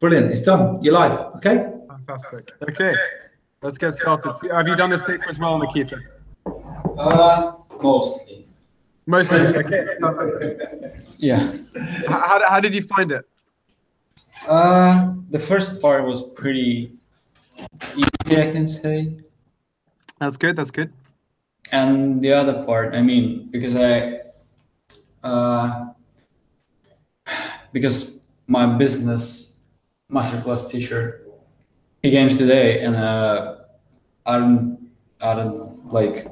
Brilliant. It's done. You're live. Okay. Fantastic. Okay. Let's get started. Have you done this paper as well, Nikita? Mostly. Mostly. Okay. Yeah. How did you find it? The first part was pretty easy, I can say. That's good. That's good. And the other part, I mean, because my business masterclass teacher, he came today, and I don't like.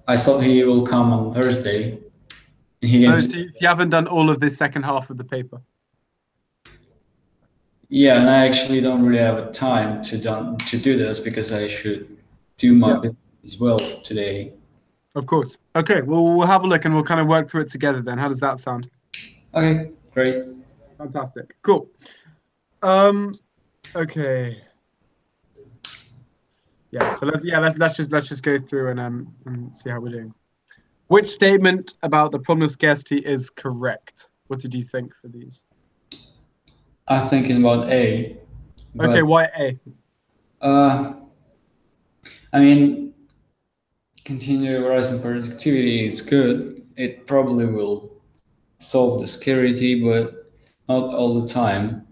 I thought he will come on Thursday. He came so you haven't done all of this second half of the paper. Yeah, and I actually don't really have time to do this because I should do my business as well today. Of course. Okay, well, we'll have a look and we'll kind of work through it together then. How does that sound? Okay, great. Fantastic. Cool. Okay. Yeah, so let's just go through and see how we're doing. Which statement about the problem of scarcity is correct? What did you think for these? I'm thinking about A. Okay, why A? I mean, continued rise in productivity is good. It probably will solve the scarcity, but not all the time.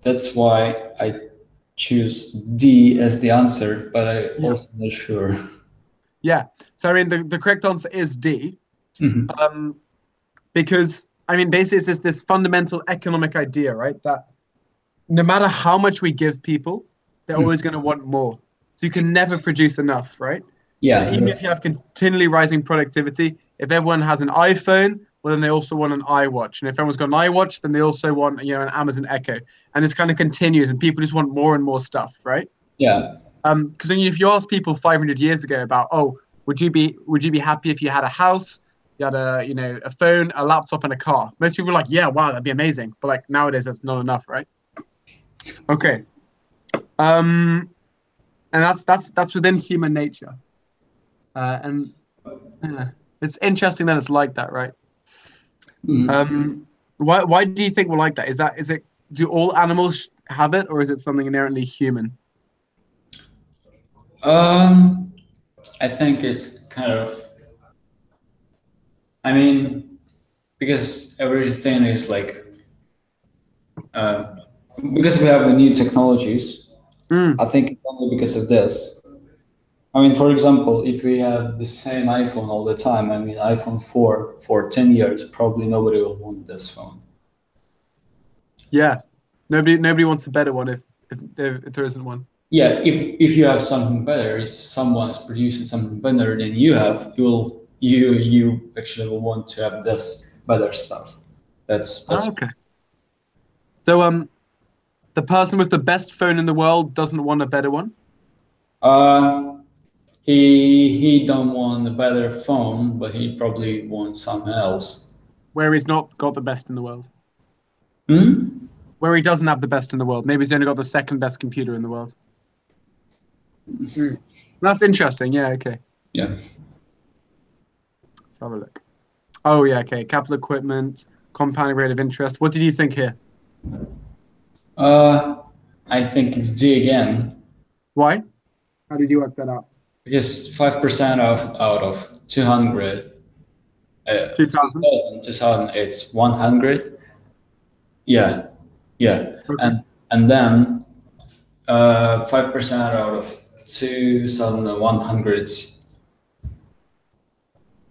That's why I choose D as the answer, but I'm also not sure. Yeah, so I mean, the correct answer is D. Mm-hmm. Because, I mean, basically it's this fundamental economic idea, right? That no matter how much we give people, they're always going to want more. So you can never produce enough, right? Yeah. So even if you have continually rising productivity, if everyone has an iPhone, well, then they also want an iWatch. And if everyone's got an iWatch, then they also want, an Amazon Echo. And this kind of continues, and people just want more and more stuff, right? Yeah. Because if you ask people 500 years ago about, would you be happy if you had a house, you had a phone, a laptop, and a car? Most people are like, yeah, wow, that'd be amazing. But like nowadays, that's not enough, right? Okay. And that's within human nature. And it's interesting that it's like that, right? Mm. Why do you think we're like that? Do all animals have it, or is it something inherently human? I think it's kind of, I mean, because everything is like, because we have the new technologies, I think it's only because of this. I mean, for example, if we have the same iPhone all the time, I mean, iPhone 4 for 10 years, probably nobody will want this phone. Yeah, nobody wants a better one if there isn't one. Yeah, if you have something better, if someone is producing something better than you have, you actually will want to have this better stuff. That's okay. So the person with the best phone in the world doesn't want a better one? He don't want a better phone, but he probably wants something else. Where he's not got the best in the world? Where he doesn't have the best in the world. Maybe he's only got the second best computer in the world. That's interesting. Yeah, okay. Yeah. Let's have a look. Oh, yeah, okay. Capital equipment, compounding rate of interest. What did you think here? I think it's D again. Why? How did you work that out? Because 5% out of 200. 2000, it's 100. Yeah. Okay. And then 5% out of 2,100 is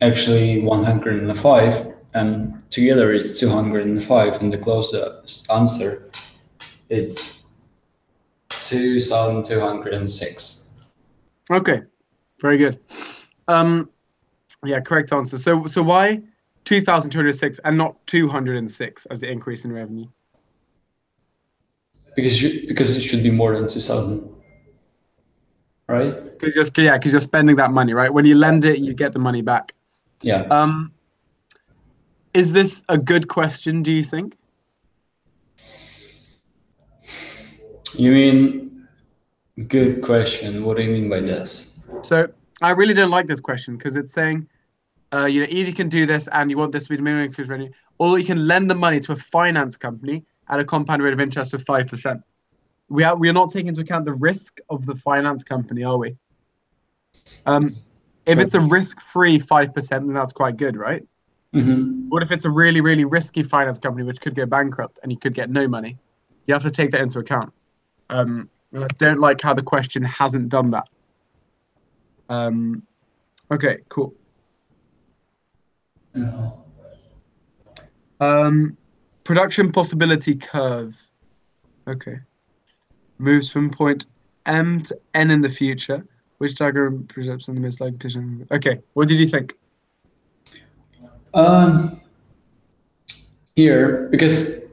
actually 105, and together it's 205, and the closest answer it's 2,206. Okay, very good. Yeah, correct answer. So why 2,206 and not 206 as the increase in revenue? Because it should be more than 2,000, right? Because you're spending that money, right? When you lend it, you get the money back. Yeah. Is this a good question, do you think? You mean good question? What do you mean by this? So I really don't like this question because it's saying either you can do this and you want this to be the minimum increase revenue, or you can lend the money to a finance company at a compound rate of interest of 5%. We are not taking into account the risk of the finance company, are we? If it's a risk-free 5%, then that's quite good, right? What if it's a really, really risky finance company which could go bankrupt and you could get no money? You have to take that into account. And I don't like how the question hasn't done that. Okay, cool. Production possibility curve. Okay. Moves from point M to N in the future. Which diagram presents in the most likely position? Okay, what did you think? Here, because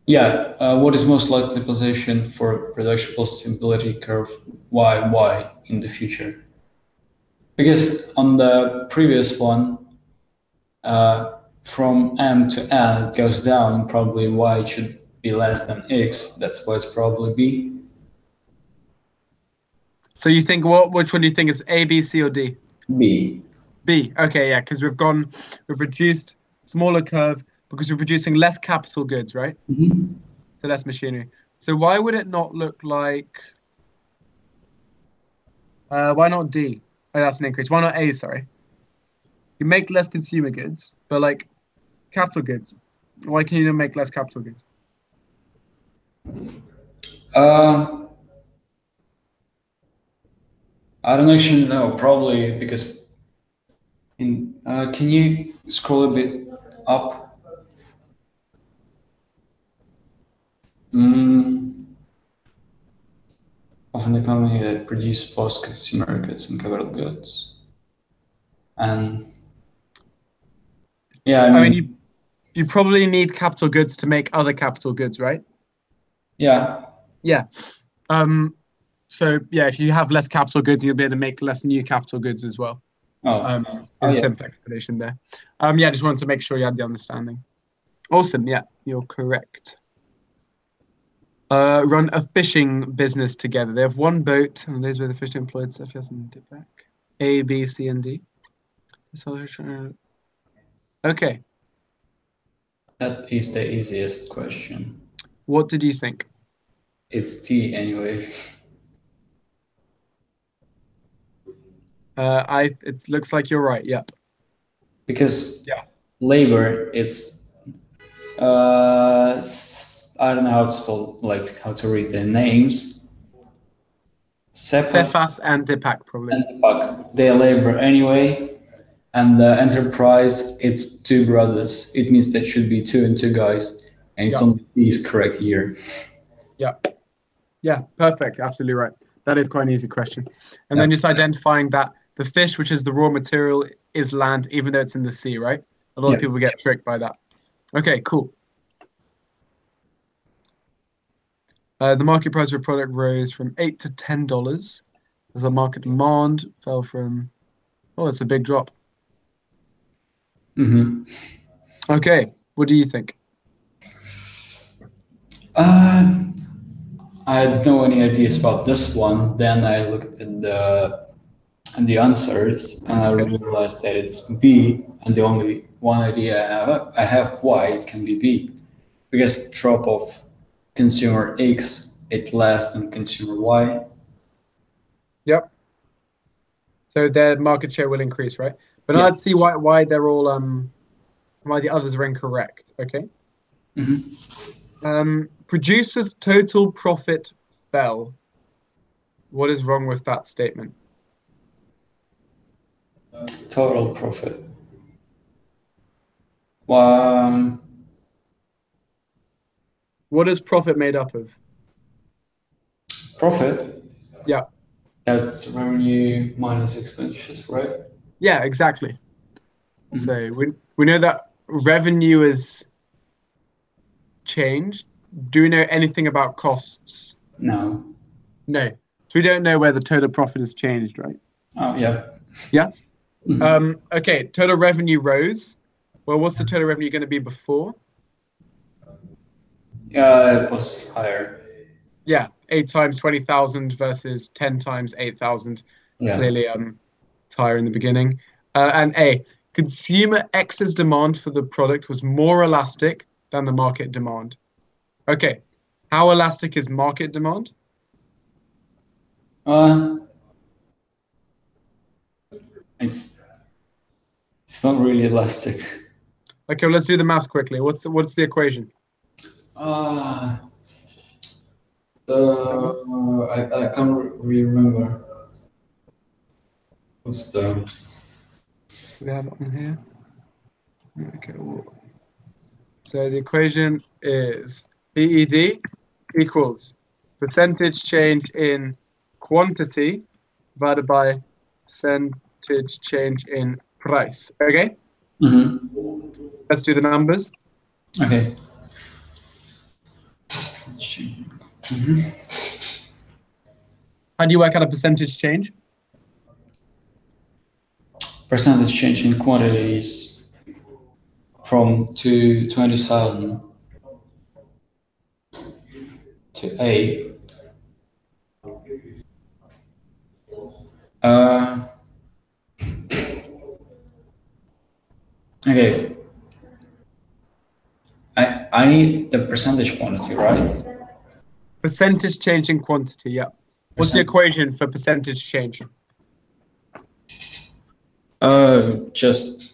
what is most likely position for production possibility curve y in the future? Because on the previous one, from M to N it goes down, probably y should be less than x. That's why it's probably b. So you think which one do you think is A, B, C, or D? B. B. Okay, yeah, because we've reduced smaller curve because we're producing less capital goods, right? So less machinery. So why would it not look like? Why not D? Oh, that's an increase. Why not A? Sorry. You make less consumer goods, but like capital goods. Why can you not make less capital goods? I don't actually know. Probably because can you scroll a bit up? Of an economy that produces both consumer goods and capital goods, and yeah, I mean you probably need capital goods to make other capital goods, right? Yeah. Yeah. So yeah, if you have less capital goods, you'll be able to make less new capital goods as well. There's a simple explanation there. Yeah, I just wanted to make sure you had the understanding. Awesome. Yeah, you're correct. Run a fishing business together. They have one boat, and there's where the fish employed Cepheus and dip back. A, B, C, and D. Okay. That is the easiest question. What did you think? It's T anyway. It looks like you're right. Yep. Because labor, it's I don't know how to spell, like how to read the names. Cephas and Dipak probably. And Dipak, they labor anyway. And the enterprise, it's two brothers. It means that should be two and two guys. And it's only T is correct here. Yeah. Yeah, perfect. Absolutely right. That is quite an easy question. And then just identifying that the fish, which is the raw material, is land, even though it's in the sea, right? A lot of people get tricked by that. Okay, cool. The market price of a product rose from $8 to $10. As our market demand fell from, it's a big drop. Okay, what do you think? I had no any ideas about this one. Then I looked at the answers and I realized that it's B, and the only one idea I have why it can be B, because drop of consumer X, it less than consumer Y. Yep. So their market share will increase, right? But let's see why they're all why the others are incorrect. Okay. Producers' total profit fell. What is wrong with that statement? Total profit. What is profit made up of? Profit? Yeah. That's revenue minus expenditures, right? Yeah, exactly. So we know that revenue is changed. Do we know anything about costs? No. No. So we don't know where the total profit has changed, right? Oh, yeah. Yeah? Okay, total revenue rose. Well, what's the total revenue going to be before? Yeah, it was higher. Yeah, 8 times 20,000 versus 10 times 8,000. Yeah. Clearly, higher in the beginning. And A, consumer X's demand for the product was more elastic than the market demand. Okay, how elastic is market demand? It's not really elastic. Okay, well, let's do the maths quickly. What's the equation? I can't really remember. What's the? We have it on here. Okay. So the equation is PED equals percentage change in quantity divided by percentage change in price. Okay. Let's do the numbers. Okay. How do you work out a percentage change? Percentage change in quantities from 20,000 to 8. Okay. I need the percentage quantity, right? Percentage change in quantity, yeah. What's the equation for percentage change? Just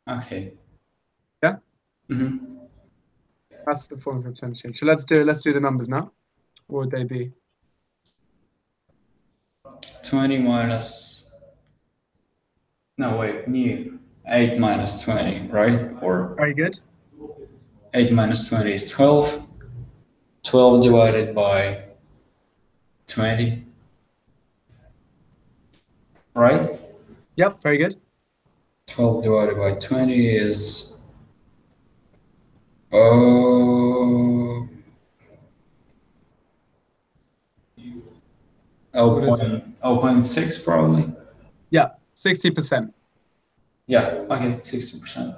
okay. Yeah. Mm-hmm. That's the formula for percentage change. So let's do the numbers now. What would they be? 20 minus. No wait, new 8 minus 20, right? Or very good. 8 minus 20 is 12. 12 divided by 20. Right? Yep, very good. 12 divided by 20 is 0.6 probably. Yeah, 60%. Yeah, okay, 60%.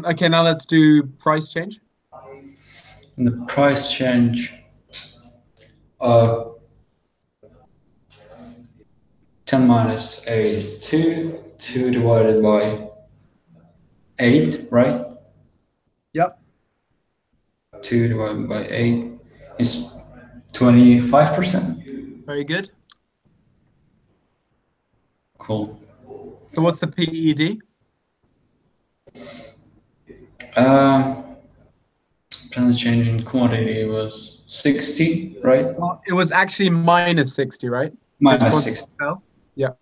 Okay, now let's do price change. And the price change, 10 minus 8 is 2. 2 divided by 8, right? Yep. 2 divided by 8 is 25%. Very good. Cool. So what's the PED? Percentage change in quantity was 60, right? Well, it was actually minus 60, right? Minus 60. Yeah.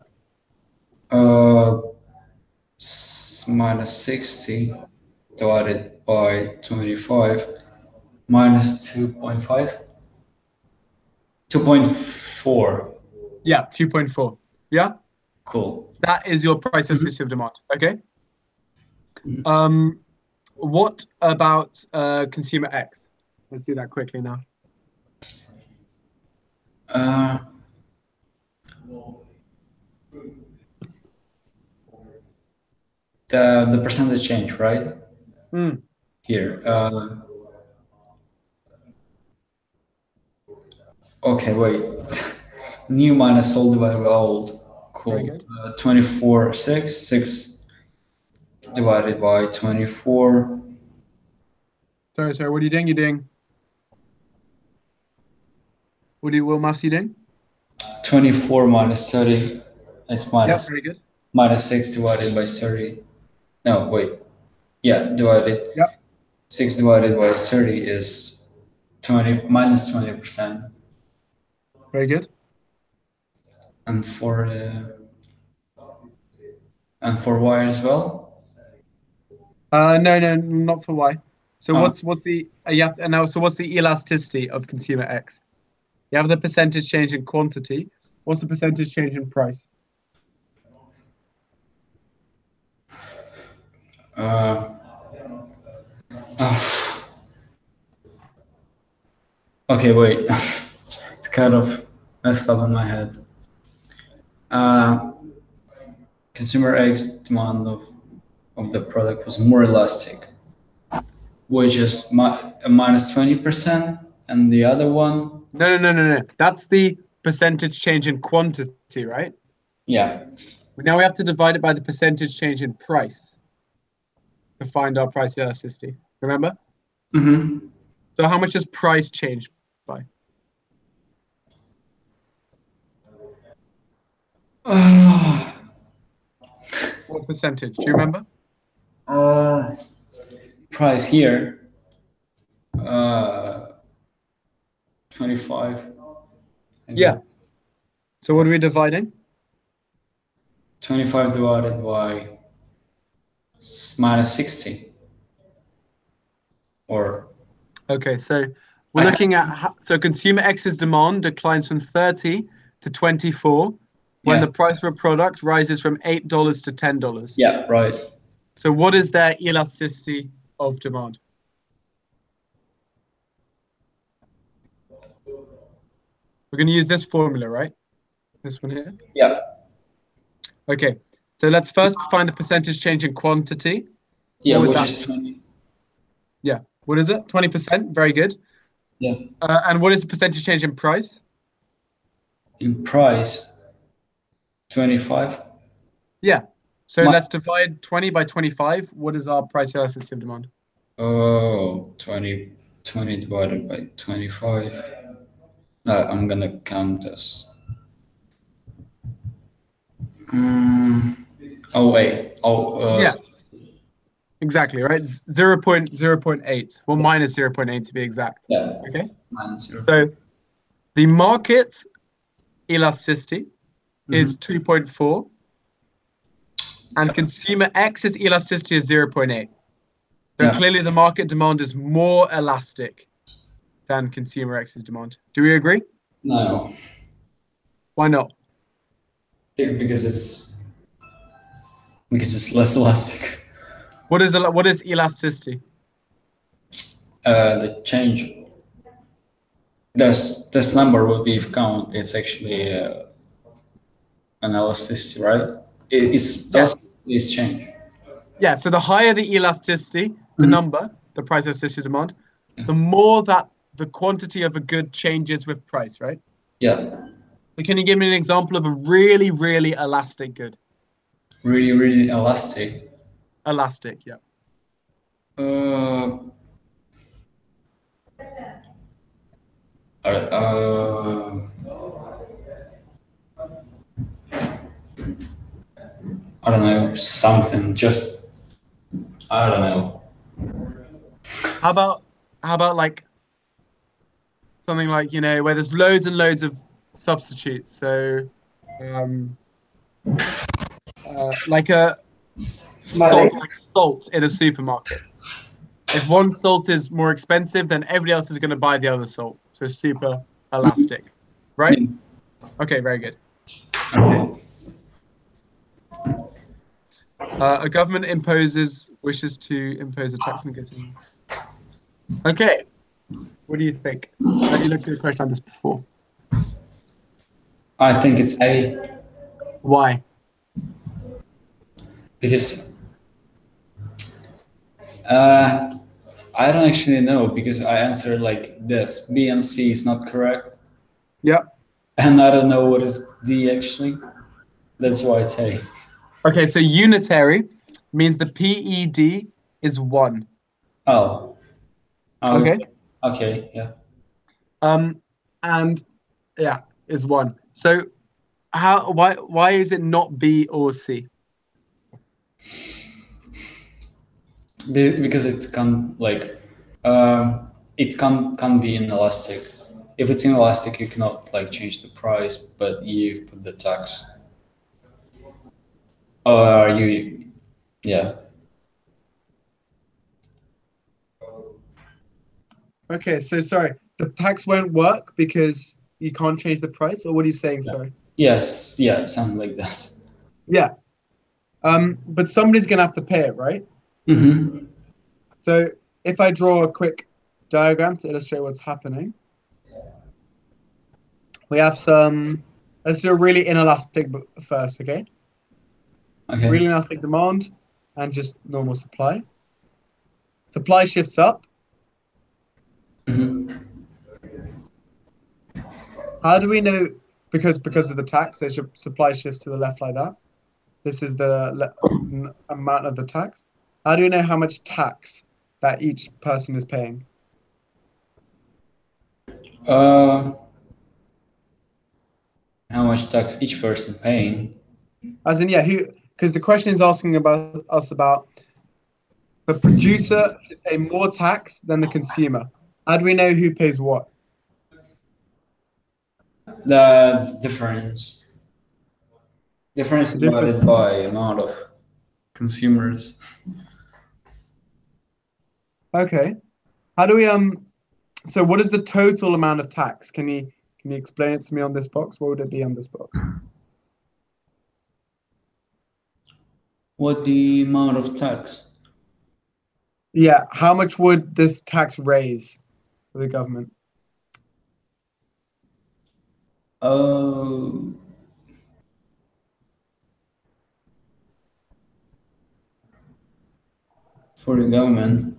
Minus 60 divided by 25 minus 2.5. 2.4. Yeah, 2.4. Yeah. Cool. That is your price elasticity of demand. Okay. What about consumer X? Let's do that quickly now. The percentage change, right? Here. Okay, wait. New minus old divided by old. Cool. 24, 6 divided by 24. Sorry, what are you doing? What maths are you doing? 24 minus 30 is minus. Yep, very good. Minus 6 divided by 30. No, wait. Yeah, divided. Yep. 6 divided by 30 is 20 minus 20%. Very good. And for Y as well? No, not for Y. So what's the so what's the elasticity of consumer X? You have the percentage change in quantity. What's the percentage change in price? Okay, wait. It's kind of messed up in my head. Consumer X demand of the product was more elastic. which is minus 20%, and the other one. No. That's the percentage change in quantity, right? Yeah. Now we have to divide it by the percentage change in price to find our price elasticity. Remember? Mm-hmm. So how much has price changed by? What percentage? Do you remember? Price here. 25. Yeah. So what are we dividing? 25 divided by minus 60. Or. Okay, so we're looking at so consumer X's demand declines from 30 to 24 when the price for a product rises from $8 to $10. Yeah, right. So what is their elasticity of demand? We're going to use this formula, right? This one here? Yeah. Okay, so let's first find a percentage change in quantity. Yeah, which is 20. Yeah, what is it? 20%, very good. Yeah. And what is the percentage change in price? In price, 25. Yeah, so let's divide 20 by 25. What is our price elasticity of demand? Oh, 20 divided by 25. I'm gonna count this. Oh, wait. Yeah. Exactly, right? 0.8. Well, minus 0.8 to be exact. Yeah. Okay. Minus 0. So the market elasticity is 2.4, and consumer X's elasticity is 0.8. So clearly the market demand is more elastic than consumer X's demand. Do we agree? No. Why not? Because it's less elastic. What is elasticity? The change. This number what we've counted, it's actually an elasticity, right? Elasticity is change. Yeah, so the higher the elasticity, the number, the price elasticity demand, the more that the quantity of a good changes with price, right? Yeah. So can you give me an example of a really, really elastic good? Really, really elastic. Elastic, yeah. I don't know, something, just, I don't know. How about like something like, where there's loads and loads of substitutes. So like a salt in a supermarket. If one salt is more expensive, then everybody else is going to buy the other salt. So super elastic, right? Okay, very good. A government wishes to impose a tax on getting. Okay, what do you think? Have you looked at the question on this before? I think it's A. Why? Because I don't actually know, because I answered like this. B and C is not correct. Yeah. And I don't know what is D actually. That's why it's A. Okay, so unitary means the PED is 1. Oh. Okay. Okay, yeah. And yeah, is 1. So why is it not B or C? Because it can be inelastic. If it's inelastic, you cannot like change the price, but you put the tax. Or yeah. Okay, so sorry, the tax won't work because you can't change the price, or what are you saying? Sorry. Yes, yeah, something like this. Yeah. But somebody's gonna have to pay it, right? Mm-hmm. So if I draw a quick diagram to illustrate what's happening, we have let's do a really inelastic first, okay? Okay. Really inelastic demand and just normal supply. Supply shifts up. Mhm. How do we know? Because of the tax, there's your supply shifts to the left like that. This is the amount of the tax. How do we know how much tax that each person is paying? How much tax each person paying? As in, yeah, who? Because the question is asking about the producer should pay more tax than the consumer. How do we know who pays what? The difference. Difference The difference. divided by amount of consumers. Okay. How do we So what is the total amount of tax? Can you explain it to me on this box? What would it be on this box? What the amount of tax? Yeah, how much would this tax raise for the government? Oh, for the government.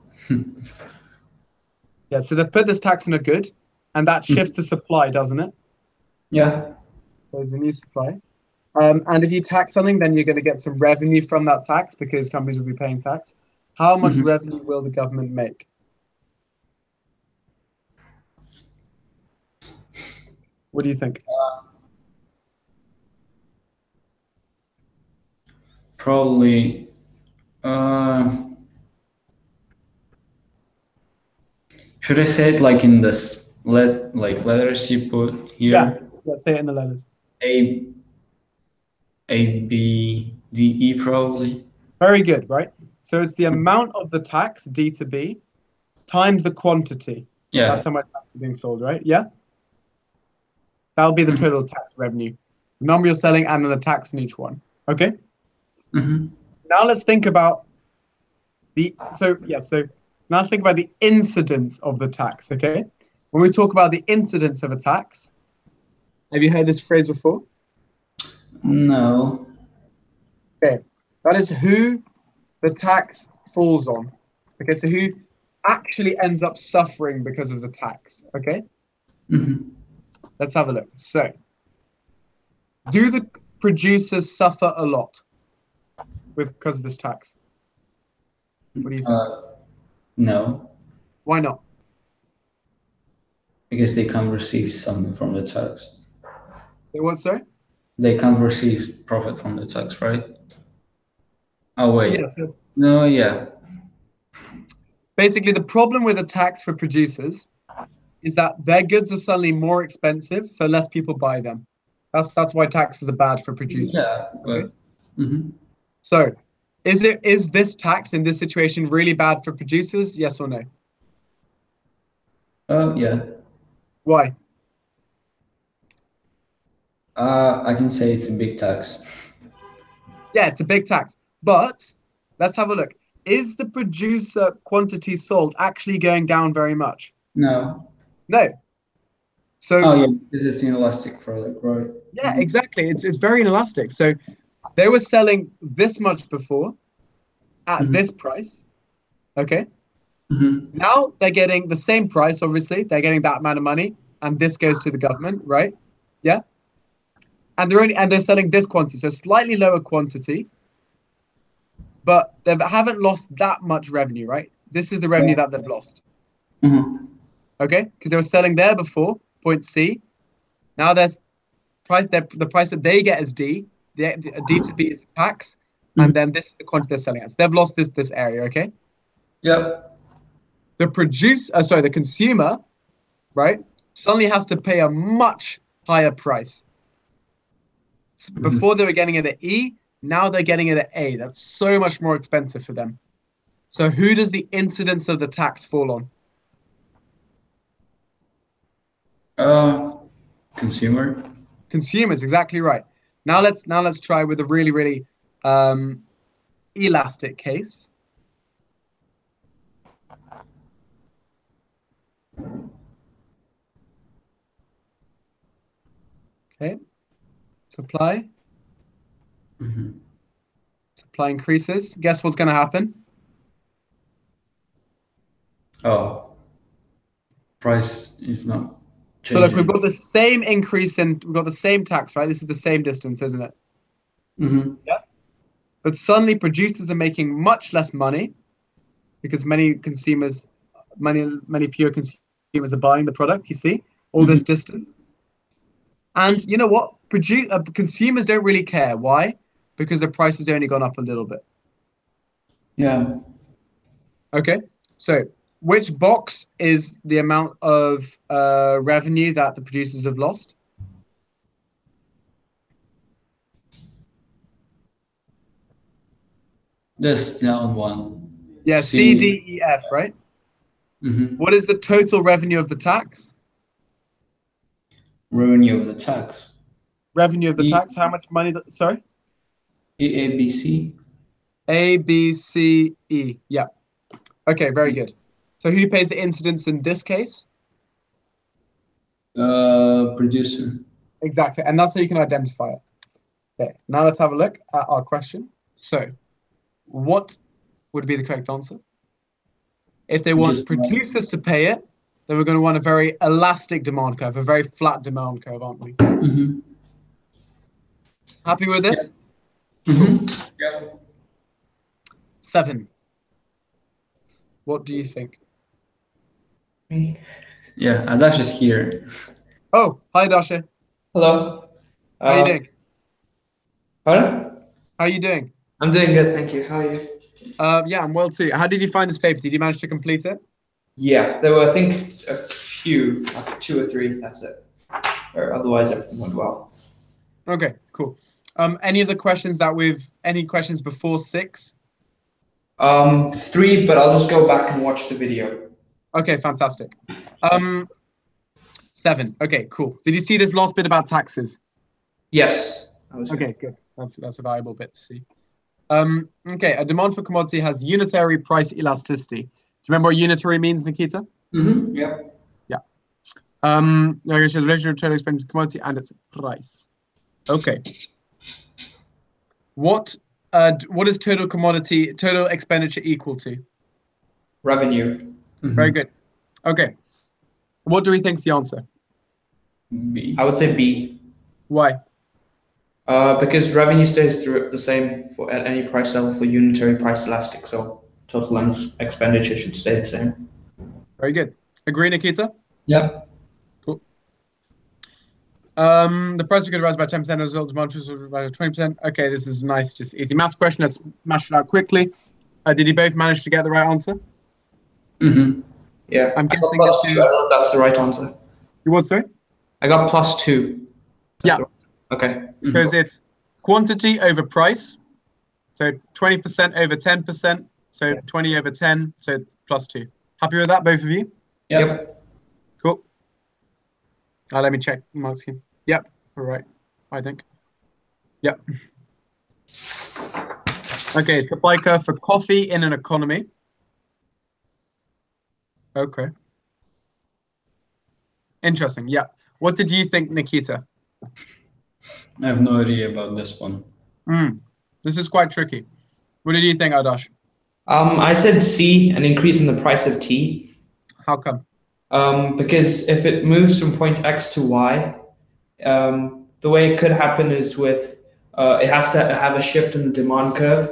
Yeah, so they put this tax on a good, and that shifts the supply, doesn't it? Yeah. There's a new supply. And if you tax something, then you're going to get some revenue from that tax because companies will be paying tax. How much revenue will the government make? What do you think? Probably. Should I say it like in this letters you put here? Yeah, let's say it in the letters. A B D E probably. Very good, right? So it's the amount of the tax, D to B, times the quantity. Yeah. That's how much tax is being sold, right? Yeah? That'll be the total tax revenue. The number you're selling and then the tax in each one. Okay? Now let's think about so now let's think about the incidence of the tax, okay? When we talk about the incidence of a tax, have you heard this phrase before? No. Okay, that is who the tax falls on. Okay, so who actually ends up suffering because of the tax, okay? Let's have a look. So, do the producers suffer a lot because of this tax? What do you think? No. Why not? Because they can't receive something from the tax. They what, sorry? They can't receive profit from the tax, right? Oh wait. Yeah, so No, yeah. basically the problem with a tax for producers is that their goods are suddenly more expensive, so less people buy them. That's why taxes are bad for producers. Yeah, Okay? but So, is this tax in this situation really bad for producers? Yes or no? oh yeah. Why? I can say it's a big tax. Yeah, it's a big tax. But let's have a look. Is the producer quantity sold actually going down very much? No. No. So Oh yeah, this is inelastic product, right? yeah, exactly. It's very inelastic. So they were selling this much before at this price. Okay. Now they're getting the same price, obviously. They're getting that amount of money, and this goes to the government, right? Yeah. And they're selling this quantity, so slightly lower quantity, but they haven't lost that much revenue, right? This is the revenue that they've lost. Okay, because they were selling there before, point C. Now there's the price that they get is D. The D to B is the tax, and then this is the quantity they're selling at. So they've lost this area, okay? Yep. The consumer, right, suddenly has to pay a much higher price. So before they were getting it at E, now they're getting it at A. That's so much more expensive for them. So who does the incidence of the tax fall on? Consumer. Consumers, exactly right. Now let's try with a really elastic case. Okay, supply. Supply increases. Guess what's going to happen? Oh, price is not So look, we've changing. got the same increase we've got the same tax, right? This is the same distance, isn't it? Mm-hmm. Yeah. But suddenly producers are making much less money because many fewer consumers are buying the product, you see, all this distance. And you know what? Consumers don't really care. Why? Because the price has only gone up a little bit. Yeah. Okay. So which box is the amount of revenue that the producers have lost? This down one. Yeah, C, D, E, F, right? Mm-hmm. What is the total revenue of the tax? Revenue of the tax. Revenue of the tax, how much money, sorry? A, B, C. A, B, C, E. Yeah. Okay, very good. So who pays the incidence in this case? Producer. Exactly. And that's how you can identify it. Okay, now let's have a look at our question. So what would be the correct answer? If they want producers to pay it, then we're going to want a very elastic demand curve, a very flat demand curve, aren't we? Mm-hmm. Happy with this? Yeah. Mm-hmm. Yeah. 7. What do you think? Yeah, Adash is here. Oh, hi, Dasha. Hello. How are you doing? Pardon? How are you doing? I'm doing good, thank you. How are you? Yeah, I'm well too. How did you find this paper? Did you manage to complete it? Yeah, there were, I think, a few, like 2 or 3, that's it. Or otherwise, everything went well. Okay, cool. Any questions before 6? 3, but I'll just go back and watch the video. Okay, fantastic. 7. Okay, cool. Did you see this last bit about taxes? Yes. Okay, good. That's a valuable bit to see. Okay, a demand for commodity has unitary price elasticity. Do you remember what unitary means, Nikita? Mm-hmm. Yeah. Yeah. There is a relationship total expenditure to commodity and its price. Okay. What is total expenditure equal to? Revenue. Mm-hmm. Very good. Okay. What do we think is the answer? B. I would say B. Why? Because revenue stays the same at any price level for unitary price elastic, so total expenditure should stay the same. Very good. Agree, Nikita? Yeah. Cool. The price could rise by 10% as a result of demand by 20%. Okay, this is nice, just easy math question. Let's mash it out quickly. Did you both manage to get the right answer? Mm-hmm. Yeah. I'm guessing +2. I don't know if that's the right answer. You what, sorry? I got +2. Yeah. Okay. Because it's quantity over price. So 20% over 10%. So 20 over 10. So +2. Happy with that, both of you? Yep. Cool. Let me check marks here. Yep. All right. I think. Yep. Okay. Supply curve for coffee in an economy. Okay. Interesting. Yeah. What did you think, Nikita? I have no idea about this one. This is quite tricky. What did you think, Adash? I said C, an increase in the price of tea. How come? Because if it moves from point X to Y, the way it could happen is with it has to have a shift in the demand curve.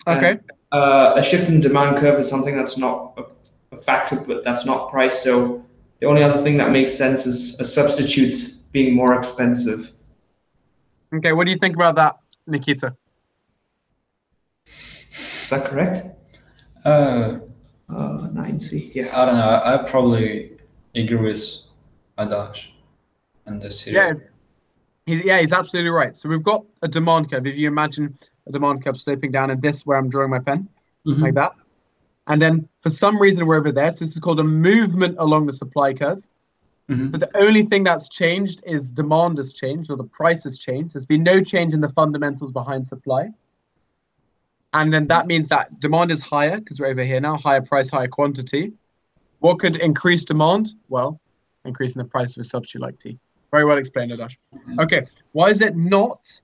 Okay. And, a shift in the demand curve is something that's not a factor, but that's not price. So the only other thing that makes sense is a substitute being more expensive. Okay. What do you think about that, Nikita? Is that correct? 9C. Yeah. I don't know. I probably agree with Adash and this here. Yeah, he's absolutely right. So we've got a demand curve. If you imagine a demand curve sloping down, and this where I'm drawing my pen, like that. And then for some reason we're over there. So this is called a movement along the supply curve. But the only thing that's changed is demand has changed, or the price has changed. There's been no change in the fundamentals behind supply. And then that means that demand is higher because we're over here now, higher price, higher quantity. What could increase demand? Well, increasing the price of a substitute like tea. Very well explained, Adash. Okay, why is it not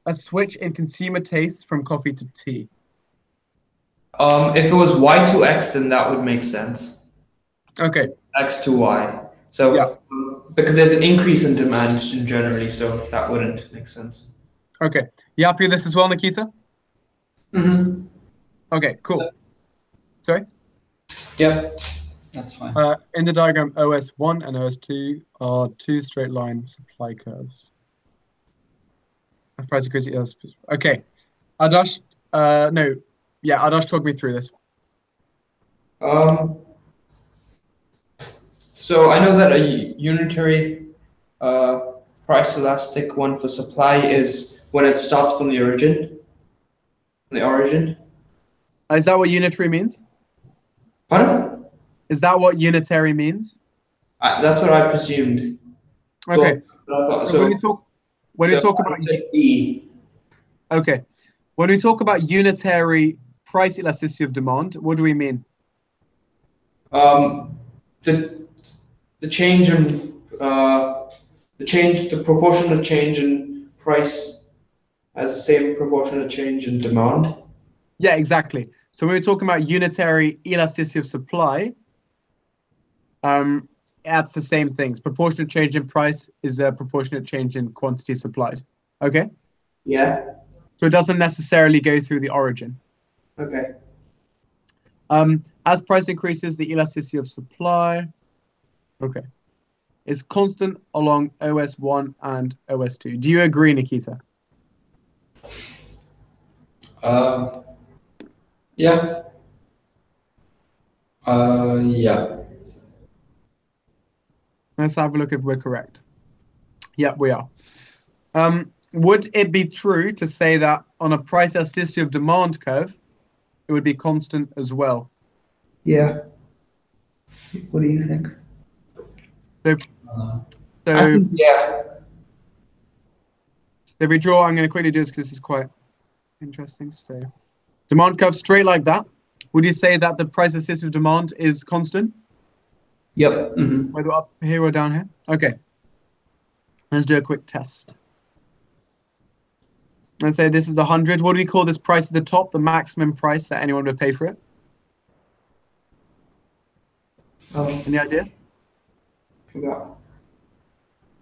a switch in consumer tastes from coffee to tea? If it was y to x, then that would make sense. Okay. X to y. So Yeah. because there's an increase in demand generally, so that wouldn't make sense. Okay. You happy with this as well, Nikita? Mm-hmm. Okay, cool. Sorry? Yep, that's fine. In the diagram, OS1 and OS2 are two straight line supply curves. Price increase. Okay. Adarsh, Adarsh, talk me through this. So I know that a unitary price elastic one for supply is when it starts from the origin. Is that what unitary means? Pardon? Is that what unitary means? That's what I presumed. Okay. So when we talk about D. Okay. When we talk about unitary price elasticity of demand, what do we mean? The change in the proportionate change in price has the same proportionate change in demand. Yeah, exactly. So when we're talking about unitary elasticity of supply, that's the same things. Proportionate change in price is a proportionate change in quantity supplied. Okay? Yeah. So it doesn't necessarily go through the origin. Okay. As price increases, the elasticity of supply, is constant along OS1 and OS2. Do you agree, Nikita? Yeah. Yeah. Let's have a look if we're correct. Yeah, we are. Would it be true to say that on a price elasticity of demand curve, it would be constant as well? Yeah. What do you think? So I think, yeah. So if we draw, I'm going to quickly do this because this is quite interesting. So demand curve straight like that. Would you say that the price elasticity of demand is constant? Yep. Mm-hmm. Whether up here or down here? Okay. Let's do a quick test. Let's say this is 100. What do we call this price at the top? The maximum price that anyone would pay for it? Any idea? Forgot.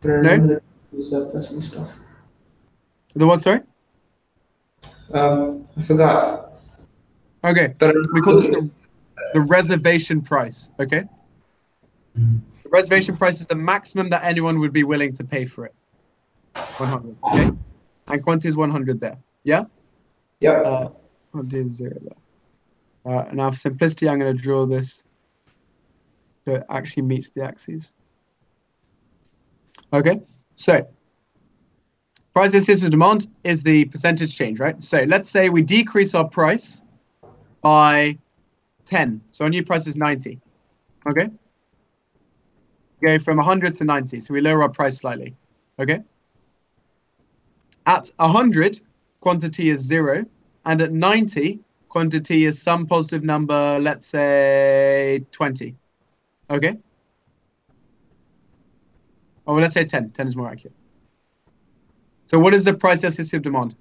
No? The surplus and stuff. The what, sorry? I forgot. Okay. We call this the reservation price, okay? Mm-hmm. The reservation price is the maximum that anyone would be willing to pay for it. 100, okay? And quantity is 100 there, yeah? Yeah. Quantity is 0 there. Now for simplicity, I'm going to draw this so it actually meets the axes. Okay, so price elasticity of demand is the percentage change, right? So let's say we decrease our price by 10. So our new price is 90, okay? Go from 100 to 90, so we lower our price slightly, okay? At 100, quantity is 0, and at 90, quantity is some positive number, let's say 20, okay? Oh, let's say 10. 10 is more accurate. So what is the price elasticity of demand?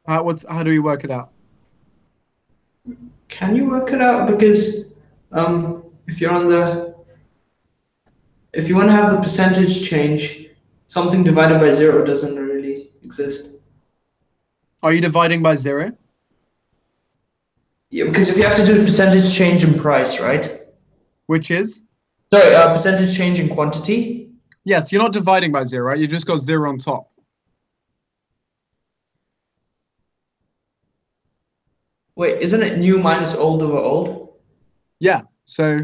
How do we work it out? Can you work it out? Because if you want to have the percentage change, something divided by 0 doesn't really exist. Are you dividing by 0? Yeah, because if you have to do a percentage change in price, right? Which is? Sorry, percentage change in quantity. Yes, you're not dividing by 0, right? You just got 0 on top. Wait, isn't it new minus old over old? Yeah, so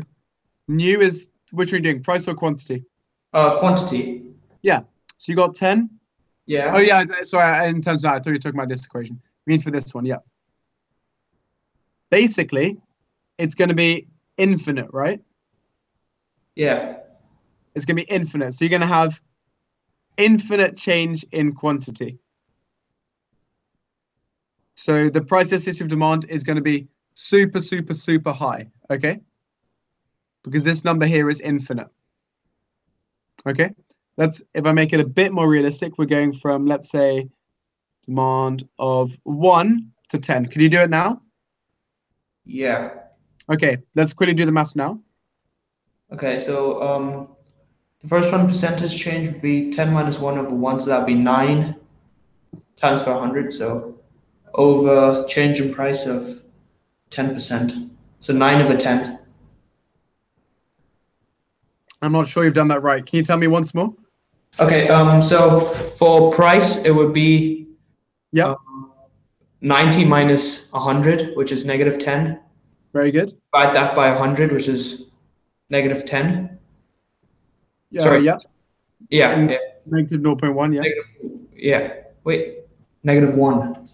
new is, which are you doing, price or quantity? Quantity. Yeah, so you got 10. Yeah. Oh yeah, sorry, in terms of that, I thought you were talking about this equation. I mean for this one, yeah. Basically, it's going to be infinite, right? Yeah. It's going to be infinite. So you're going to have infinite change in quantity. So the price elasticity of demand is going to be super, super, super high, okay? Because this number here is infinite. Okay, if I make it a bit more realistic, we're going from, let's say, demand of 1 to 10. Can you do it now? Yeah. Okay, let's quickly do the maths now. Okay, so the first one, percentage change, would be 10 minus 1 over 1, so that would be 9 times by 100, so over change in price of 10%. So 9 over 10. I'm not sure you've done that right. Can you tell me once more? Okay, so for price, it would be 90 minus 100, which is negative 10. Very good. Divide that by 100, which is negative 10. Yeah, Sorry. yeah. Yeah. Negative 0.1, yeah. Yeah. Wait. Negative 1.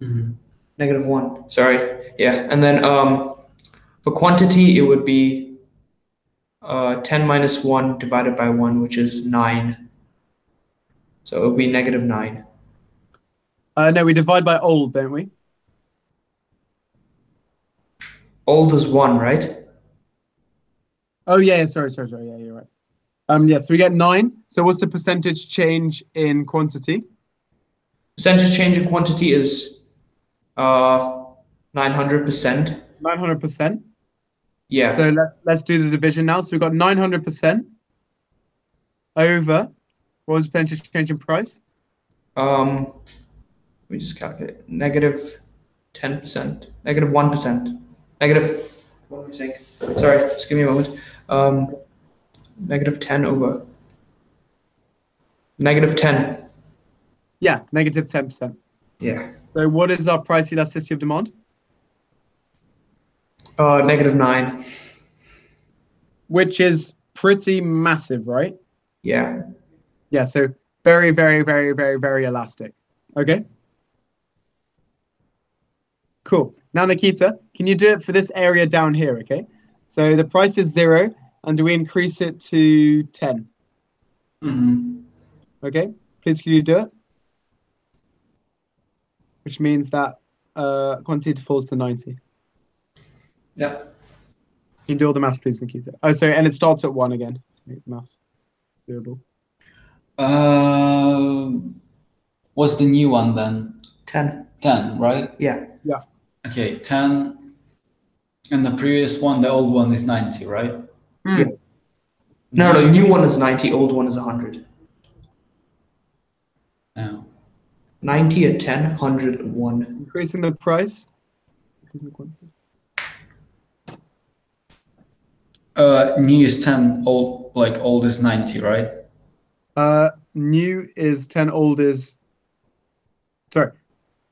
Mm-hmm. Negative 1. Sorry. Yeah. And then for quantity, it would be 10 minus 1 divided by 1, which is 9. So it would be negative 9. No, we divide by old, don't we? Old is 1, right? Oh, yeah, sorry. Yeah, you're right. Yeah, so we get 9. So what's the percentage change in quantity? Percentage change in quantity is 900%. 900%. Yeah. So let's do the division now. So we've got 900% over, what was the percentage change in price? Let me just calculate. Negative 10%. Negative 1%. Negative, what am I saying? Sorry, just give me a moment. Negative 10 over. Negative 10. Yeah, negative 10%. Yeah. So what is our price elasticity of demand? Negative 9. Which is pretty massive, right? Yeah. Yeah, so very, very, very, very, very elastic. Okay. Cool. Now, Nikita, can you do it for this area down here, okay? So the price is 0, and do we increase it to 10? Mm-hmm. Okay, please can you do it? Which means that quantity falls to 90. Yeah. Can you do all the maths, please, Nikita? Oh, sorry, and it starts at 1 again. To make maths doable. What's the new one then? 10. 10, right? Yeah. Yeah. Okay, 10. And the previous one, the old one is 90, right? Mm. Yeah. No, the new one is 90, old one is 100. No. 90 at 10, 100 at 1. Increasing the price. Increasing the quantity. New is 10, old is 90, right? New is 10, old is... Sorry.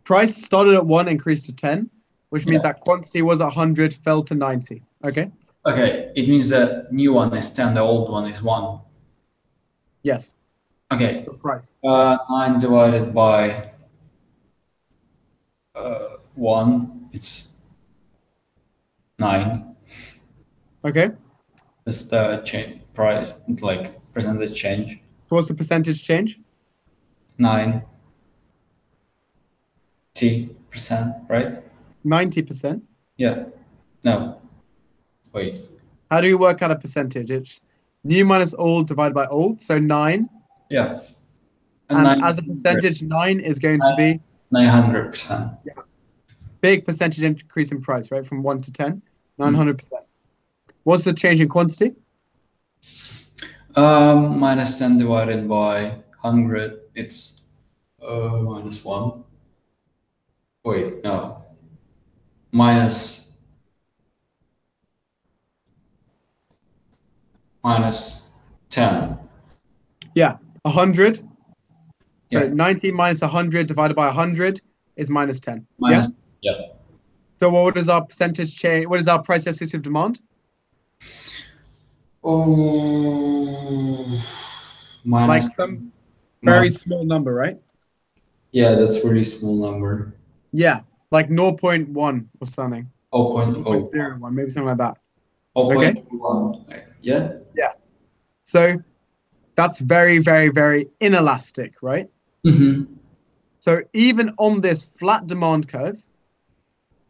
Price started at 1, increased to 10, which means that quantity was 100, fell to 90. Okay? Okay, it means the new one is 10, the old one is 1. Yes. Okay. The price. 9 divided by 1, it's 9. Okay. That's the change price, like percentage change. What's the percentage change? 90%, right? 90%. Yeah. No. Wait. How do you work out a percentage? It's new minus old divided by old, so 9. Yeah. And as a percentage, 9 is going to be 900%. Yeah. Big percentage increase in price, right? From 1 to 10, 900%. What's the change in quantity? Minus 10 divided by 100, it's minus 1. Wait, no. Minus 10. Yeah, 100. So Yeah. 90 minus 100 divided by 100 is minus 10. Minus, yeah? Yeah. So what is our percentage change? What is our price elasticity of demand? Oh, minus, like some very small number, right? Yeah, that's really small number. Yeah, like 0.1 or something. 0.01, maybe something like that. 0.1. Yeah. Yeah. So that's very, very, very inelastic, right? Mm-hmm. So even on this flat demand curve,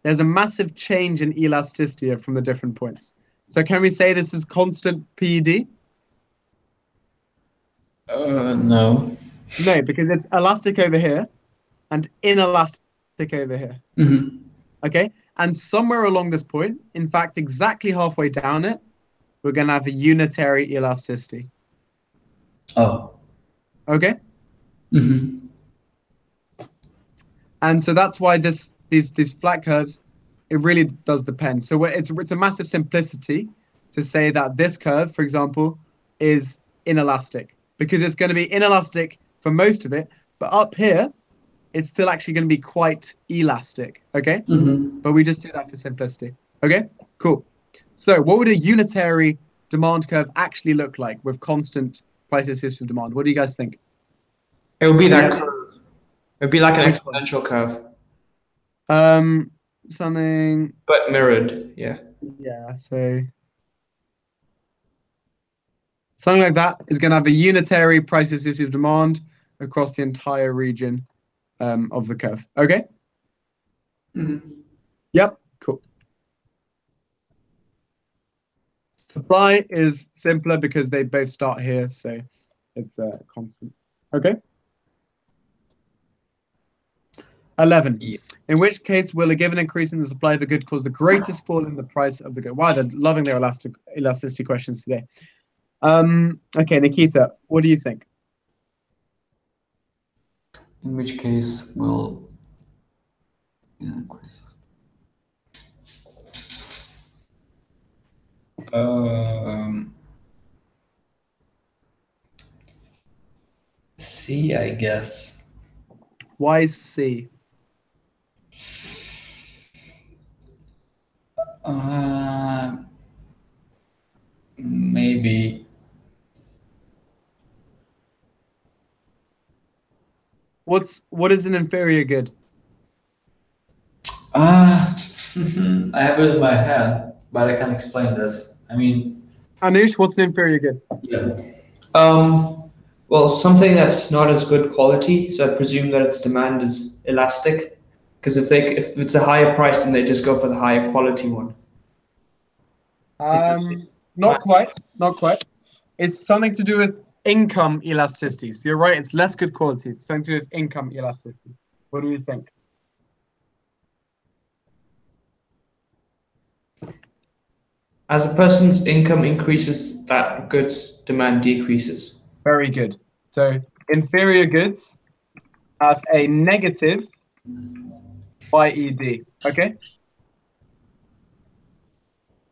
there's a massive change in elasticity from the different points. So can we say this is constant PED? No. No, because it's elastic over here and inelastic over here. Mm-hmm. Okay, and somewhere along this point, in fact, exactly halfway down it, we're going to have a unitary elasticity. Oh. Okay. Mm-hmm. And so that's why these flat curves, it really does depend. So it's a massive simplicity to say that this curve, for example, is inelastic, because it's going to be inelastic for most of it, but up here, it's still actually going to be quite elastic. Okay. Mm-hmm. But we just do that for simplicity. Okay, cool. So what would a unitary demand curve actually look like with constant price elasticity of demand? What do you guys think? It would be that Yeah. curve. It would be like an Which one? exponential curve, Something. but mirrored. Yeah. Yeah. So something like that is going to have a unitary price elasticity of demand across the entire region of the curve. Okay. Mm-hmm. Yep. Cool. Supply is simpler because they both start here, so it's constant. Okay. 11. Yeah. In which case will a given increase in the supply of a good cause the greatest fall in the price of the good? Wow, they're loving their elasticity questions today. Okay, Nikita, what do you think? In which case will increase. C, I guess. Why C? Maybe. What is an inferior good? I have it in my head, but I can't explain this. I mean, Anush, what's an inferior good? yeah. Well, something that's not as good quality, so I presume that its demand is elastic. Because if it's a higher price, then they just go for the higher quality one. Not quite. Not quite. It's something to do with income elasticity. So you're right, it's less good quality. It's something to do with income elasticity. What do you think? As a person's income increases, that goods demand decreases. Very good. So inferior goods have a negative YED. Okay.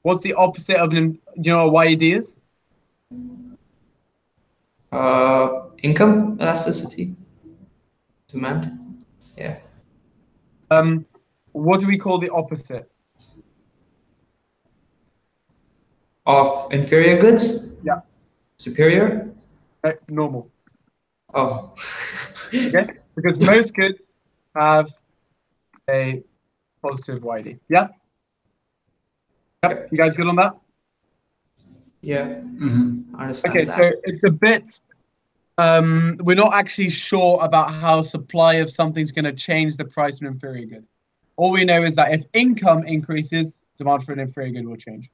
What's the opposite of do you know what YED is? Income elasticity, demand. Yeah. What do we call the opposite? Of inferior goods? Yeah. Superior? Normal. Oh. Okay. Because most goods have a positive YED. Yeah. Yep. You guys good on that? Yeah. Mm-hmm. I understand Okay, that. so it's a bit. We're not actually sure about how supply of something's going to change the price of an inferior good. All we know is that if income increases, demand for an inferior good will change.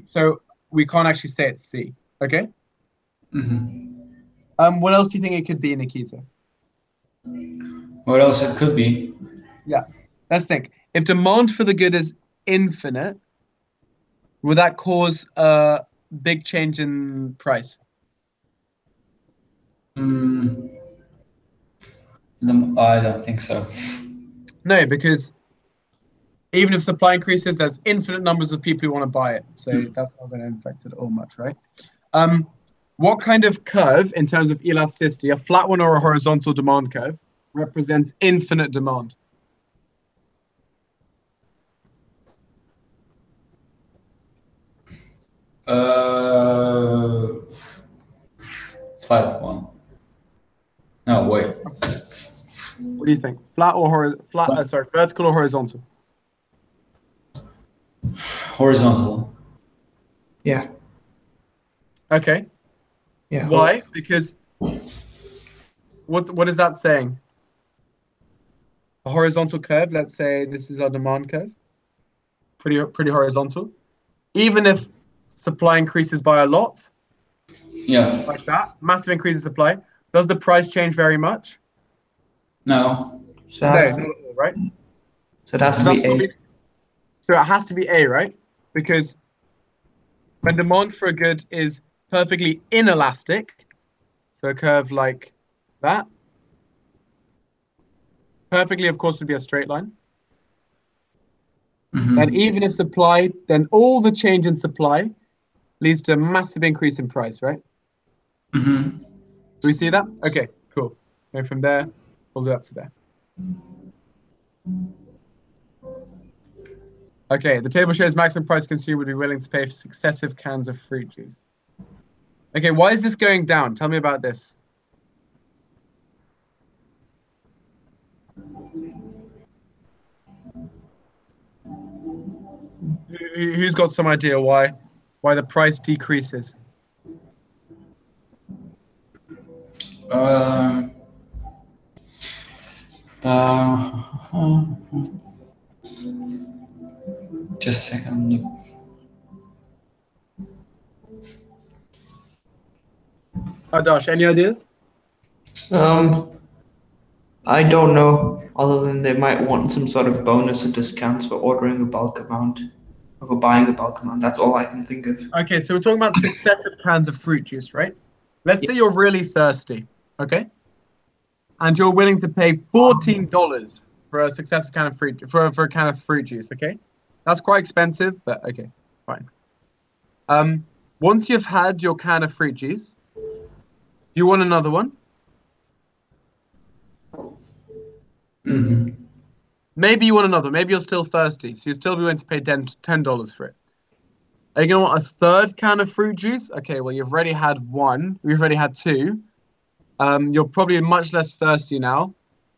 So we can't actually say it's C. Okay. Mm-hmm. What else do you think it could be, Nikita? What else it could be? Yeah. Let's think. If demand for the good is infinite, would that cause a big change in price? I don't think so. No, because even if supply increases, there's infinite numbers of people who want to buy it. So that's not going to affect it all much, right? What kind of curve, in terms of elasticity, a flat one or a horizontal demand curve, represents infinite demand? Flat one. No, wait. What do you think? Flat or vertical or horizontal? Horizontal. Yeah. Okay. Yeah. Why? Because what is that saying? A horizontal curve, let's say this is our demand curve. Pretty horizontal. Even if supply increases by a lot, Yeah. like that. Massive increase in supply. Does the price change very much? No. So it has to No, be, not at all, right? so it has to That's be A. probably- So it has to be A, right? Because when demand for a good is perfectly inelastic, so a curve like that, perfectly, of course, would be a straight line. And even if supply, then all the change in supply leads to a massive increase in price, right? Do we see that? Okay, cool. Go from there all the way up to there. Okay, the table shows maximum price consumer would be willing to pay for successive cans of fruit juice. Okay, why is this going down? Tell me about this. Who's got some idea why the price decreases? Just a second. Dash, any ideas? I don't know, other than they might want some sort of bonus or discounts for ordering a bulk amount or for buying a bulk amount. That's all I can think of. Okay, so we're talking about successive cans of fruit juice, right? Let's say you're really thirsty, okay? And you're willing to pay $14 for a successive can of fruit for a can of fruit juice, okay? That's quite expensive, but okay, fine. Once you've had your can of fruit juice, you want another one? Maybe you want another. Maybe you're still thirsty, so you'll still be willing to pay $10 for it. Are you going to want a third can of fruit juice? Okay, well, you've already had one. We've already had two. You're probably much less thirsty now.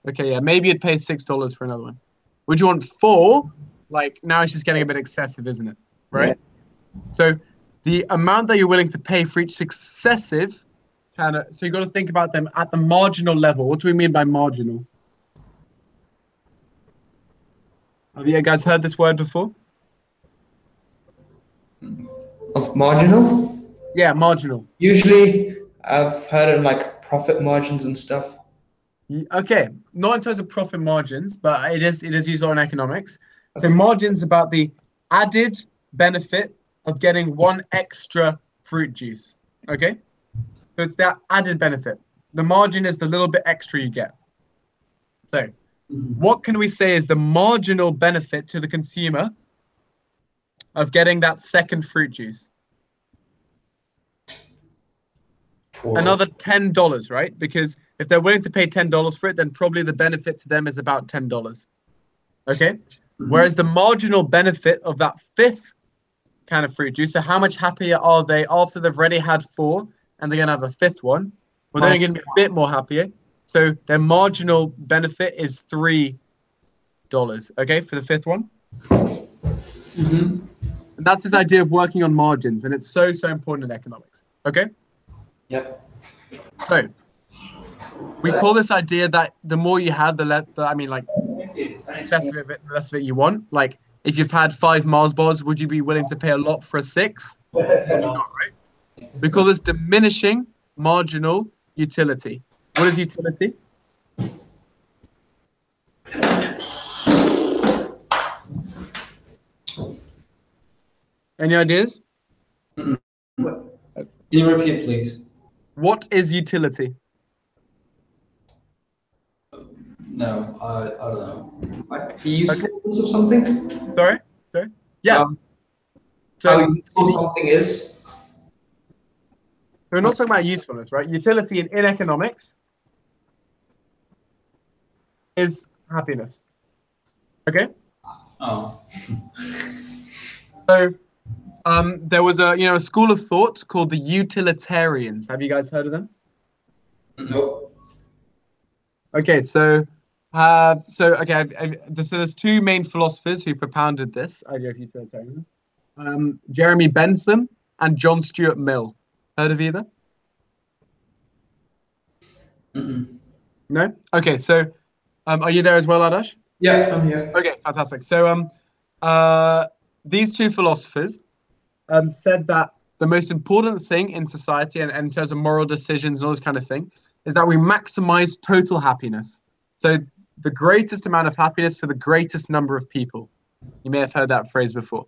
Okay, yeah, maybe you'd pay $6 for another one. Would you want four? Like, now it's just getting a bit excessive, isn't it? Right? Yeah. So the amount that you're willing to pay for each successive can of, so you've got to think about them at the marginal level. What do we mean by marginal? Have you guys heard this word before? Of marginal? Yeah, marginal. Usually, I've heard of like profit margins and stuff. Okay, not in terms of profit margins, but it is used in economics. So margins about the added benefit of getting one extra fruit juice. Okay, so it's that added benefit. The margin is the little bit extra you get. So what can we say is the marginal benefit to the consumer of getting that second fruit juice? Another $10, right? Because if they're willing to pay $10 for it, then probably the benefit to them is about $10. Okay? Whereas the marginal benefit of that fifth can of fruit juice, so how much happier are they after they've already had four and they're going to have a fifth one? Well, they're going to be a bit more happier. So their marginal benefit is $3, okay, for the fifth one. And that's this idea of working on margins, and it's so important in economics, okay? Yep. So we call this idea that the more you have, the less, like, less of it you want. Like, if you've had 5 Mars bars, would you be willing to pay a lot for a 6th? Not, right? We call this diminishing marginal utility. What is utility? Any ideas? Can you repeat, please? What is utility? No, I don't know. Like the usefulness of something? Sorry? Yeah. How useful something is? We're not talking about usefulness, right? Utility in economics is happiness. Okay? Oh. So there was a school of thought called the utilitarians. Have you guys heard of them? Nope. Okay, so there's 2 main philosophers who propounded this idea of utilitarianism. Jeremy Bentham and John Stuart Mill. Heard of either? No? Okay, so are you there as well, Adash? Yeah, I'm here. Okay, fantastic. So these 2 philosophers said that the most important thing in society and in terms of moral decisions and all this kind of thing is that we maximize total happiness. So the greatest amount of happiness for the greatest number of people. You may have heard that phrase before.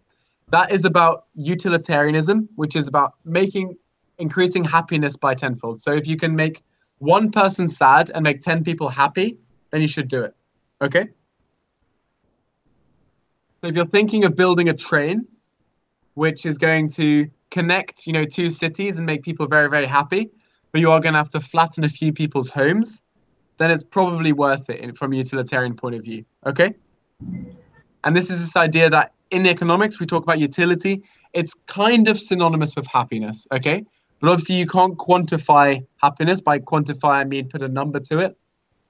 That is about utilitarianism, which is about increasing happiness by tenfold. So if you can make one person sad and make 10 people happy, then you should do it. Okay? So if you're thinking of building a train, which is going to connect, two cities and make people very, very happy, but you are going to have to flatten a few people's homes, then it's probably worth it from a utilitarian point of view. Okay? And this is this idea that in economics, we talk about utility. It's kind of synonymous with happiness. Okay? But obviously, you can't quantify happiness. By quantify, I mean put a number to it.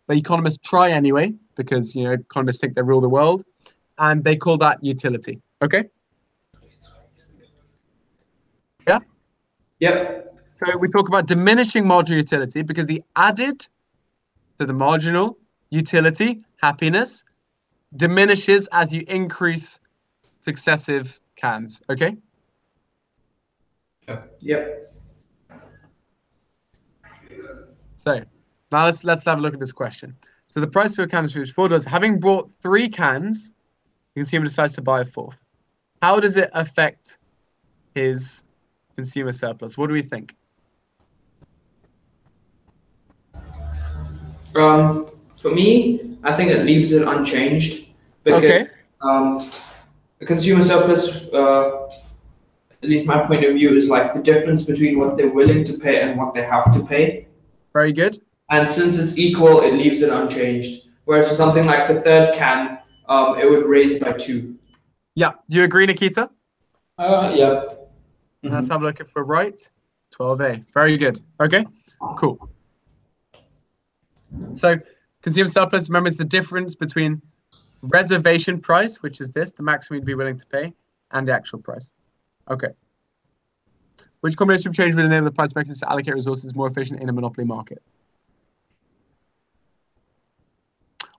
But economists try anyway, because economists think they rule the world, and they call that utility. Okay? Yeah? Yep. So we talk about diminishing marginal utility because the added to the marginal utility, happiness, diminishes as you increase successive cans. Okay? Yep. So now let's have a look at this question. So the price for a can is $4. Having bought 3 cans, the consumer decides to buy a 4th. How does it affect his consumer surplus? What do we think? For me, I think it leaves it unchanged because the consumer surplus, at least my point of view, is like the difference between what they're willing to pay and what they have to pay. Very good. And since it's equal, it leaves it unchanged. Whereas for something like the 3rd can, it would raise by 2. Yeah. Do you agree, Nikita? Yeah. Let's have a look if we're right. 12A. Very good. Okay, cool. So consumer surplus, remember, it's the difference between reservation price, which is this, the maximum you'd be willing to pay, and the actual price. Okay. Which combination of change would enable the price mechanism to allocate resources more efficient in a monopoly market?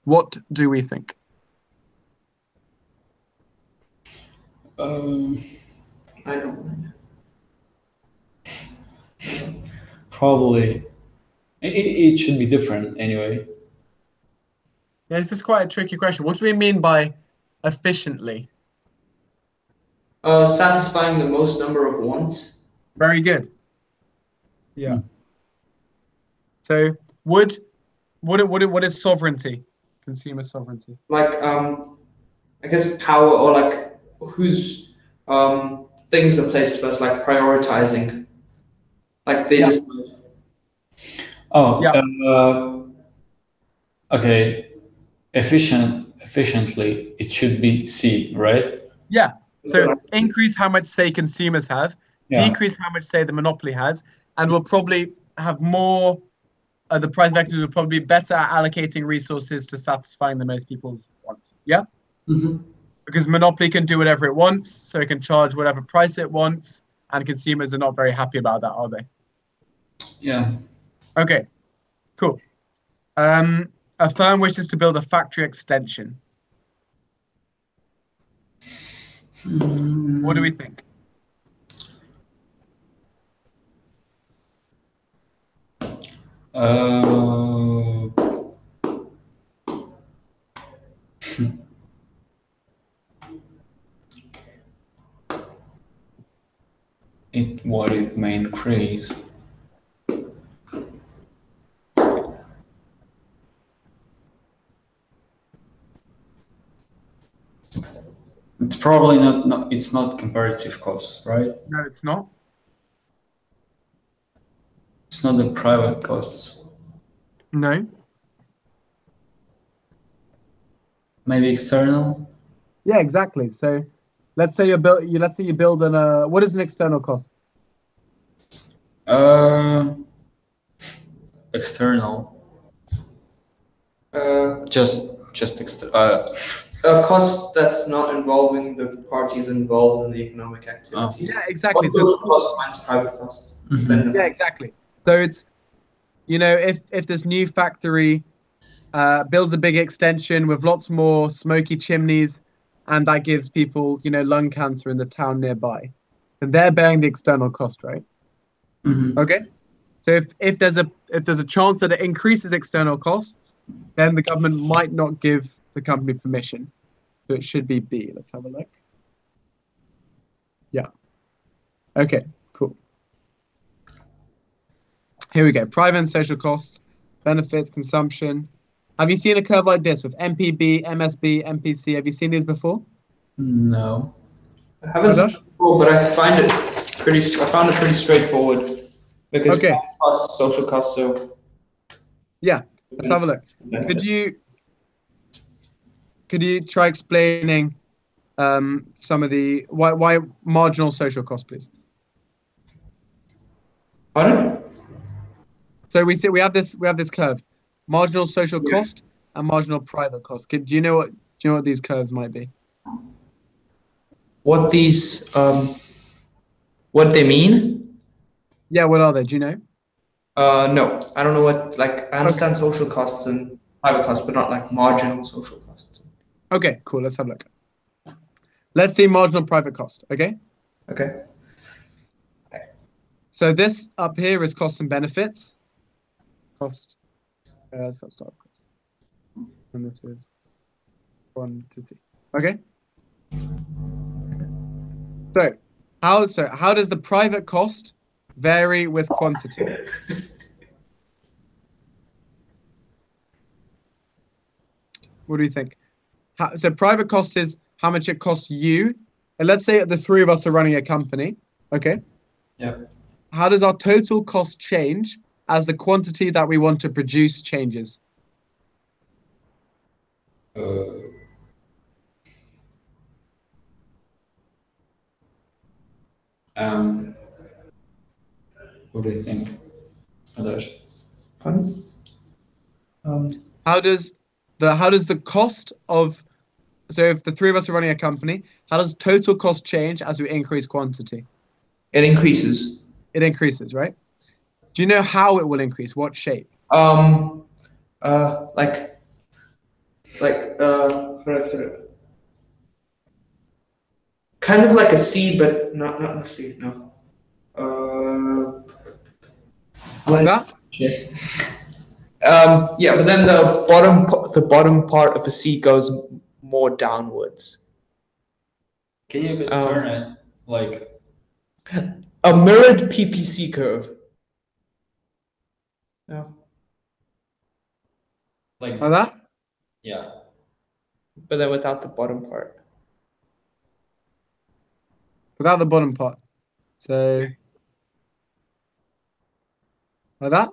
What do we think? I don't know. Probably. It should be different anyway. Yeah, this is quite a tricky question. What do we mean by efficiently? Satisfying the most number of wants. Very good. Yeah. So what is sovereignty? Consumer sovereignty. Like I guess power, or like whose things are placed first, like prioritizing. Like they just. Oh. Yeah. Okay. Efficiently, it should be C, right? Yeah. So increase how much say consumers have, decrease how much say the monopoly has, and we'll probably have more. The price mechanism will probably be better at allocating resources to satisfying the most people's wants. Yeah. Because monopoly can do whatever it wants, so it can charge whatever price it wants, and consumers are not very happy about that, are they? Yeah. Okay. Cool. A firm wishes to build a factory extension. What do we think? What it may increase. It's probably not. It's not comparative cost, right? No, it's not. It's not the private costs. No. Maybe external. Yeah, exactly. So, let's say you build an. What is an external cost? External. A cost that's not involving the parties involved in the economic activity. Yeah, exactly. So cost minus private costs. Yeah, exactly. So it's, if this new factory builds a big extension with lots more smoky chimneys, and that gives people, lung cancer in the town nearby, then they're bearing the external cost, right? Mm-hmm. Okay. So if there's a chance that it increases external costs, then the government might not give the company permission. So it should be B. Let's have a look. Yeah. Okay, cool. Here we go. Private and social costs, benefits, consumption. Have you seen a curve like this with MPB, MSB, MPC? Have you seen these before? No. I haven't seen it before, but I found it pretty straightforward because Okay. costs, social costs. So yeah, let's have a look. Could you try explaining some of the why marginal social cost, please? Pardon? So we have this curve, marginal social cost and marginal private cost. Do you know what these curves might be? What these what they mean? Yeah, what are they? Do you know? No, I don't know what. Like, I understand social costs and private costs, but not like marginal social costs. Okay, cool. Let's have a look. Let's see marginal private cost. Okay. Okay. So this up here is costs and benefits. Cost. Let's start. And this is 1 to 2. Okay. So how does the private cost vary with quantity? What do you think? So private cost is how much it costs you. And let's say the three of us are running a company. Okay. Yeah. How does our total cost change as the quantity that we want to produce changes? What do you think, others? Pardon? How does the cost of, so if the three of us are running a company, how does total cost change as we increase quantity? It increases. It increases, right? Do you know how it will increase? What shape? How do I put it? Kind of like a C, but not a C. No. Like that? Yeah, but then the bottom part of a C goes more downwards. Can you turn it like a mirrored PPC curve? No. Like that? Yeah. But then without the bottom part. Without the bottom part. So like that?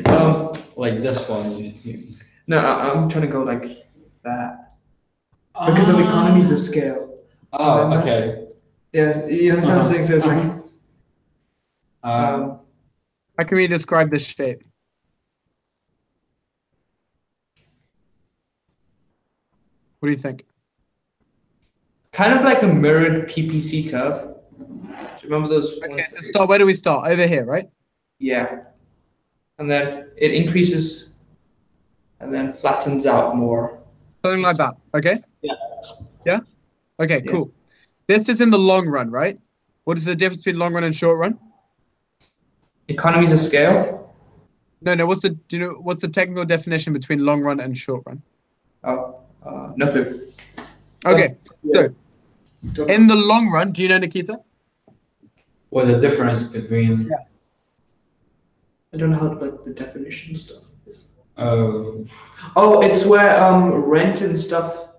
No. Like this one. No, I'm trying to go like that. Because of economies of scale. Oh, okay. Yeah, you understand what I'm saying? So it's like how can we describe this shape? What do you think? kind of like a mirrored PPC curve. Do you remember those? Okay, so where do we start? Over here, right? Yeah. And then it increases and then flattens out more. Something like that. Okay? Yeah. Yeah? Okay, cool. This is in the long run, right? What is the difference between long run and short run? Economies of scale? No, do you know what's the technical definition between long run and short run? Oh, no clue. Okay, so in the long run, do you know, Nikita? What the difference between? Yeah. I don't know how like the definition stuff is. Oh, it's where rent and stuff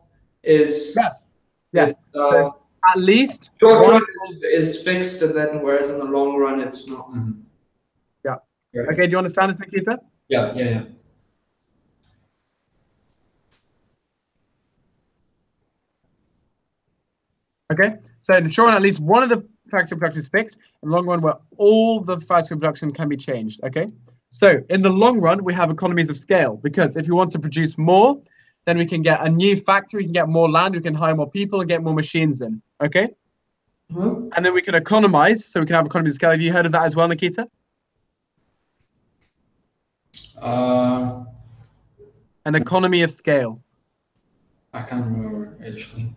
is. Yeah. So at least short run is fixed, and then whereas in the long run it's not. Mm-hmm. Yeah. Right. Okay. Do you understand this, Nikita? Yeah. Okay. So in short run, at least one of the factors of production is fixed. In the long run, where all the factors of production can be changed. Okay. So in the long run, we have economies of scale, because if you want to produce more, then we can get a new factory, we can get more land, we can hire more people and get more machines in. Okay. Mm-hmm. And then we can economize, so we can have economies of scale. Have you heard of that as well, Nikita? An economy of scale. I can't remember actually.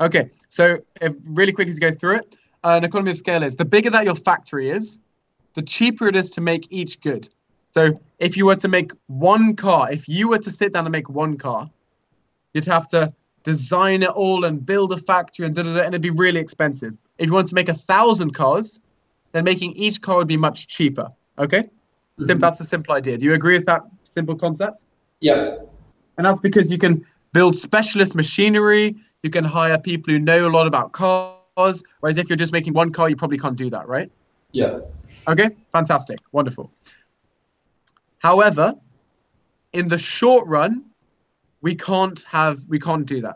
Okay, so if really quickly to go through it, an economy of scale is the bigger that your factory is, the cheaper it is to make each good. So if you were to make one car, if you were to sit down and make one car, you'd have to design it all and build a factory and and it'd be really expensive. If you want to make 1,000 cars, then making each car would be much cheaper. Okay? That's a simple idea. Do you agree with that simple concept? Yeah. And that's because you can build specialist machinery, you can hire people who know a lot about cars, whereas if you're just making one car, you probably can't do that, right? Yeah. Okay, fantastic, wonderful. However, in the short run, we can't do that.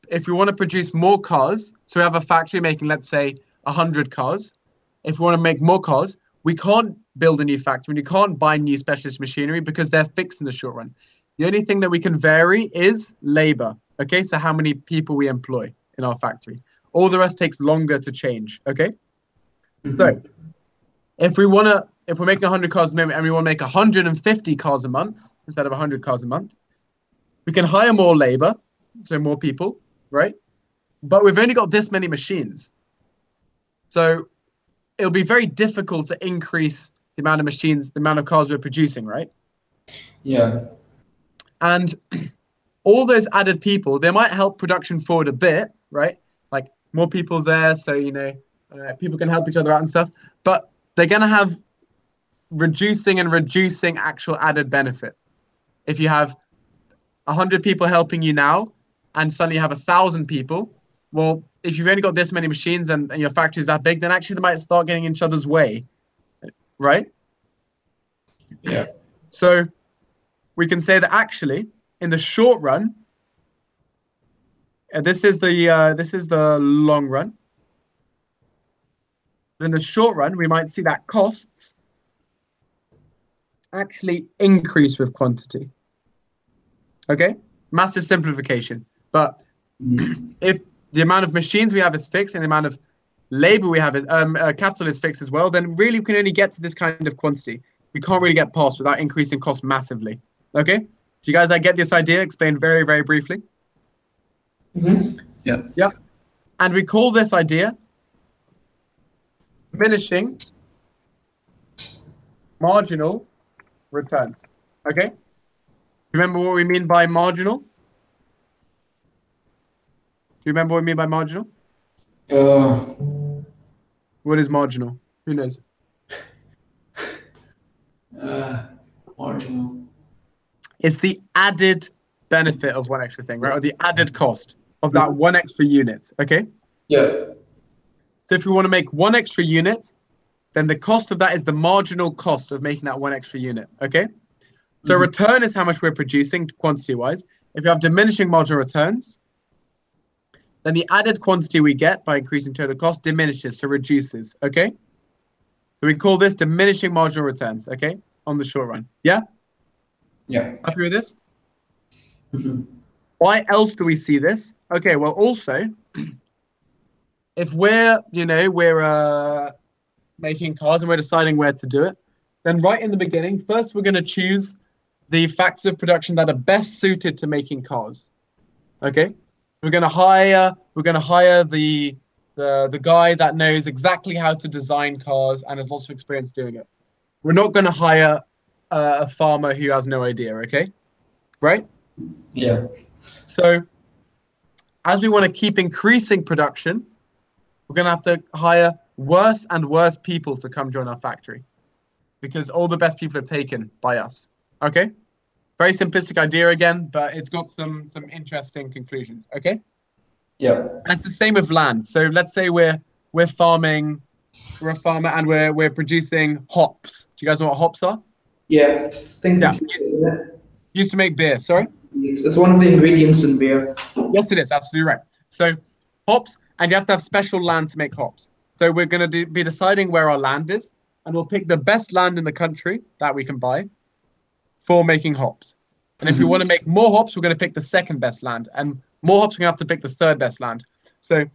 If we want to produce more cars, so we have a factory making, let's say, 100 cars. If we want to make more cars, we can't build a new factory and you can't buy new specialist machinery because they're fixed in the short run. The only thing that we can vary is labor. Okay, so how many people we employ in our factory. All the rest takes longer to change. Okay, so if we're making 100 cars a moment and we want to make 150 cars a month instead of 100 cars a month, we can hire more labor, so more people, right? But we've only got this many machines. So it'll be very difficult to increase the amount of machines, the amount of cars we're producing, right? Yeah. And all those added people, they might help production forward a bit, right? Like more people there, so, people can help each other out and stuff. But they're going to have reducing actual added benefit. If you have 100 people helping you now and suddenly you have 1,000 people, well, if you've only got this many machines and your factory is that big, then actually they might start getting in each other's way, right? Yeah. So we can say that actually in the short run, this is the long run. But in the short run, we might see that costs actually increase with quantity. Okay, massive simplification. But if the amount of machines we have is fixed and the amount of labor we have is capital is fixed as well, then really we can only get to this kind of quantity. We can't really get past without increasing cost massively. Okay, do you guys get this idea explained very, very briefly? Yeah. Yeah. And we call this idea diminishing marginal returns. Okay, remember what we mean by marginal? Do you remember what we mean by marginal? What is marginal? Who knows? Marginal. It's the added benefit of one extra thing, right? Or the added cost of that one extra unit, okay? Yeah. So if we want to make one extra unit, then the cost of that is the marginal cost of making that one extra unit, okay? So return is how much we're producing quantity-wise. If you have diminishing marginal returns, then the added quantity we get by increasing total cost diminishes, so reduces, okay? So we call this diminishing marginal returns, okay? On the short run, yeah? Yeah. Happy with this? Why else do we see this? Okay, well, also, if we're making cars and we're deciding where to do it, then right in the beginning, first we're going to choose the factors of production that are best suited to making cars. Okay, we're going to hire the guy that knows exactly how to design cars and has lots of experience doing it. We're not going to hire a farmer who has no idea. Okay, right? Yeah. So as we want to keep increasing production, we're going to have to hire worse and worse people to come join our factory because all the best people are taken by us. Okay? Very simplistic idea again, but it's got some interesting conclusions. Okay? Yeah. And it's the same with land. So let's say we're farming, we're a farmer and we're producing hops. Do you guys know what hops are? Yeah. Used to make beer, sorry? It's one of the ingredients in beer. Yes, it is. Absolutely right. So hops, and you have to have special land to make hops. So we're going to be deciding where our land is, and we'll pick the best land in the country that we can buy for making hops. And if we want to make more hops, we're going to pick the second best land, and more hops, we're going to have to pick the third best land. So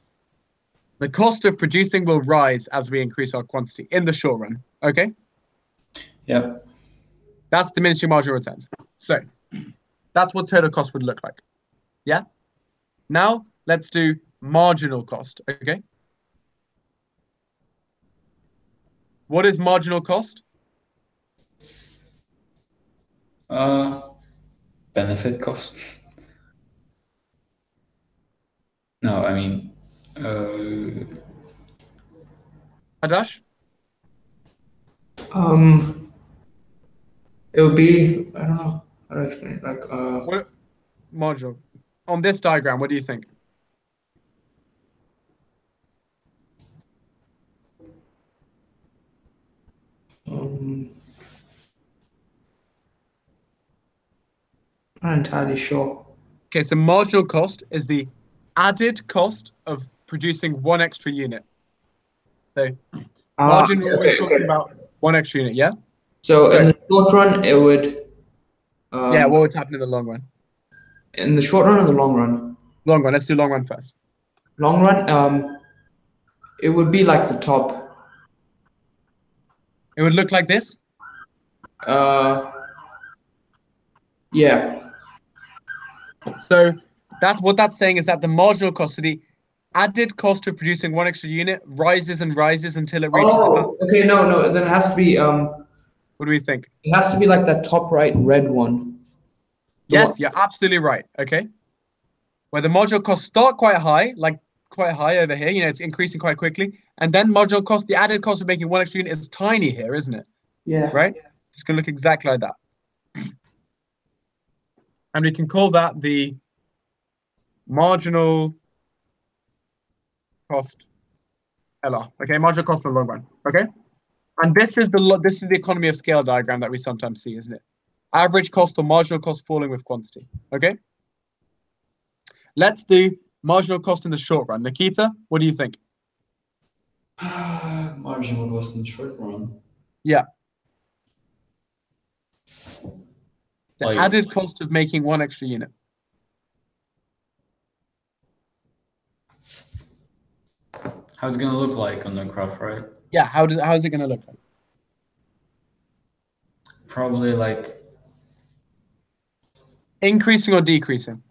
the cost of producing will rise as we increase our quantity in the short run. Okay? Yeah. That's diminishing marginal returns. So that's what total cost would look like. Yeah? Now let's do marginal cost, okay? What is marginal cost? Benefit cost. No, I mean, Adash? It would be, I don't know how to explain it. Like, What marginal? On this diagram, what do you think? not entirely sure. Okay, so marginal cost is the added cost of producing one extra unit. So margin, we're always talking about one extra unit, yeah? So in the short run, it would. Yeah, what would happen in the long run? In the short run or the long run? Long run. Let's do long run first. Long run, it would be like the top. It would look like this? Yeah. So that's what that's saying is that the marginal cost, so the added cost of producing one extra unit rises and rises until it reaches about. Okay, no, then it has to be What do we think? it has to be like that top right red one. Yes, you're absolutely right. Okay. Where the marginal costs start quite high, like quite high over here, you know, it's increasing quite quickly. And then marginal cost, the added cost of making one extra unit is tiny here, isn't it? Yeah. Right? It's going to look exactly like that. And we can call that the marginal cost LR. Okay, marginal cost in the long run. Okay. And this is the economy of scale diagram that we sometimes see, isn't it? Average cost or marginal cost falling with quantity. Okay. Let's do marginal cost in the short run. Nikita, what do you think? marginal cost in the short run. Yeah. The Like, added cost of making one extra unit. how it's gonna look like on the graph, right? Yeah, how's it gonna look like? Probably like Increasing or decreasing?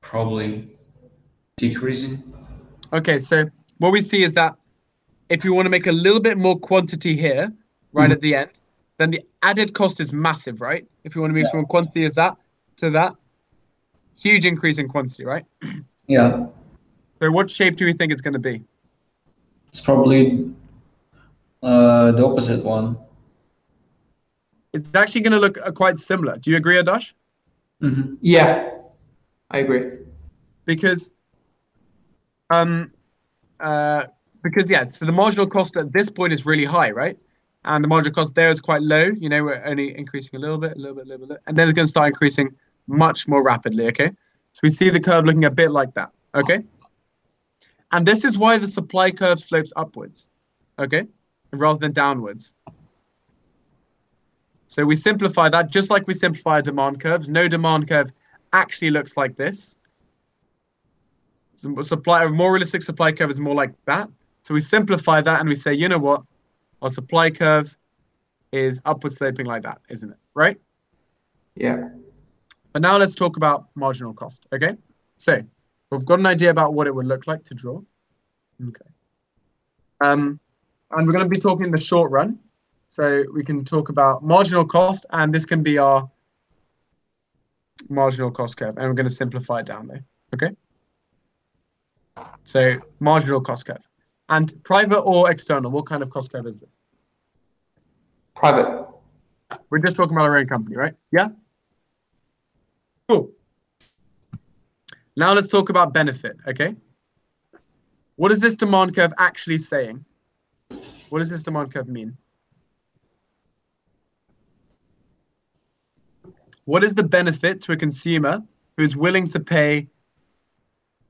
probably decreasing. Okay, so what we see is that if you want to make a little bit more quantity here, right at the end, then the added cost is massive, right? If you want to move from a quantity of that to that, huge increase in quantity, right? Yeah. So what shape do we think it's going to be? It's probably the opposite one. It's actually going to look quite similar. Do you agree, Adash? Mm-hmm. Yeah, I agree. Because yeah, so the marginal cost at this point is really high, right? And the marginal cost there is quite low. You know, we're only increasing a little bit, and then it's going to start increasing much more rapidly, okay? So we see the curve looking a bit like that, okay? And this is why the supply curve slopes upwards, okay? Rather than downwards. So we simplify that just like we simplify a demand curve. No demand curve actually looks like this. A more realistic supply curve is more like that. So we simplify that and we say, you know what? Our supply curve is upward sloping like that, isn't it? Right? Yeah. But now let's talk about marginal cost, okay? So we've got an idea about what it would look like to draw. Okay. And we're going to be talking in the short run. So we can talk about marginal cost, and this can be our marginal cost curve. And we're going to simplify it down there, okay? So marginal cost curve. And private or external, what kind of cost curve is this? Private. We're just talking about our own company, right? Yeah? Cool. Now let's talk about benefit, okay? What is this demand curve actually saying? What does this demand curve mean? What is the benefit to a consumer who's willing to pay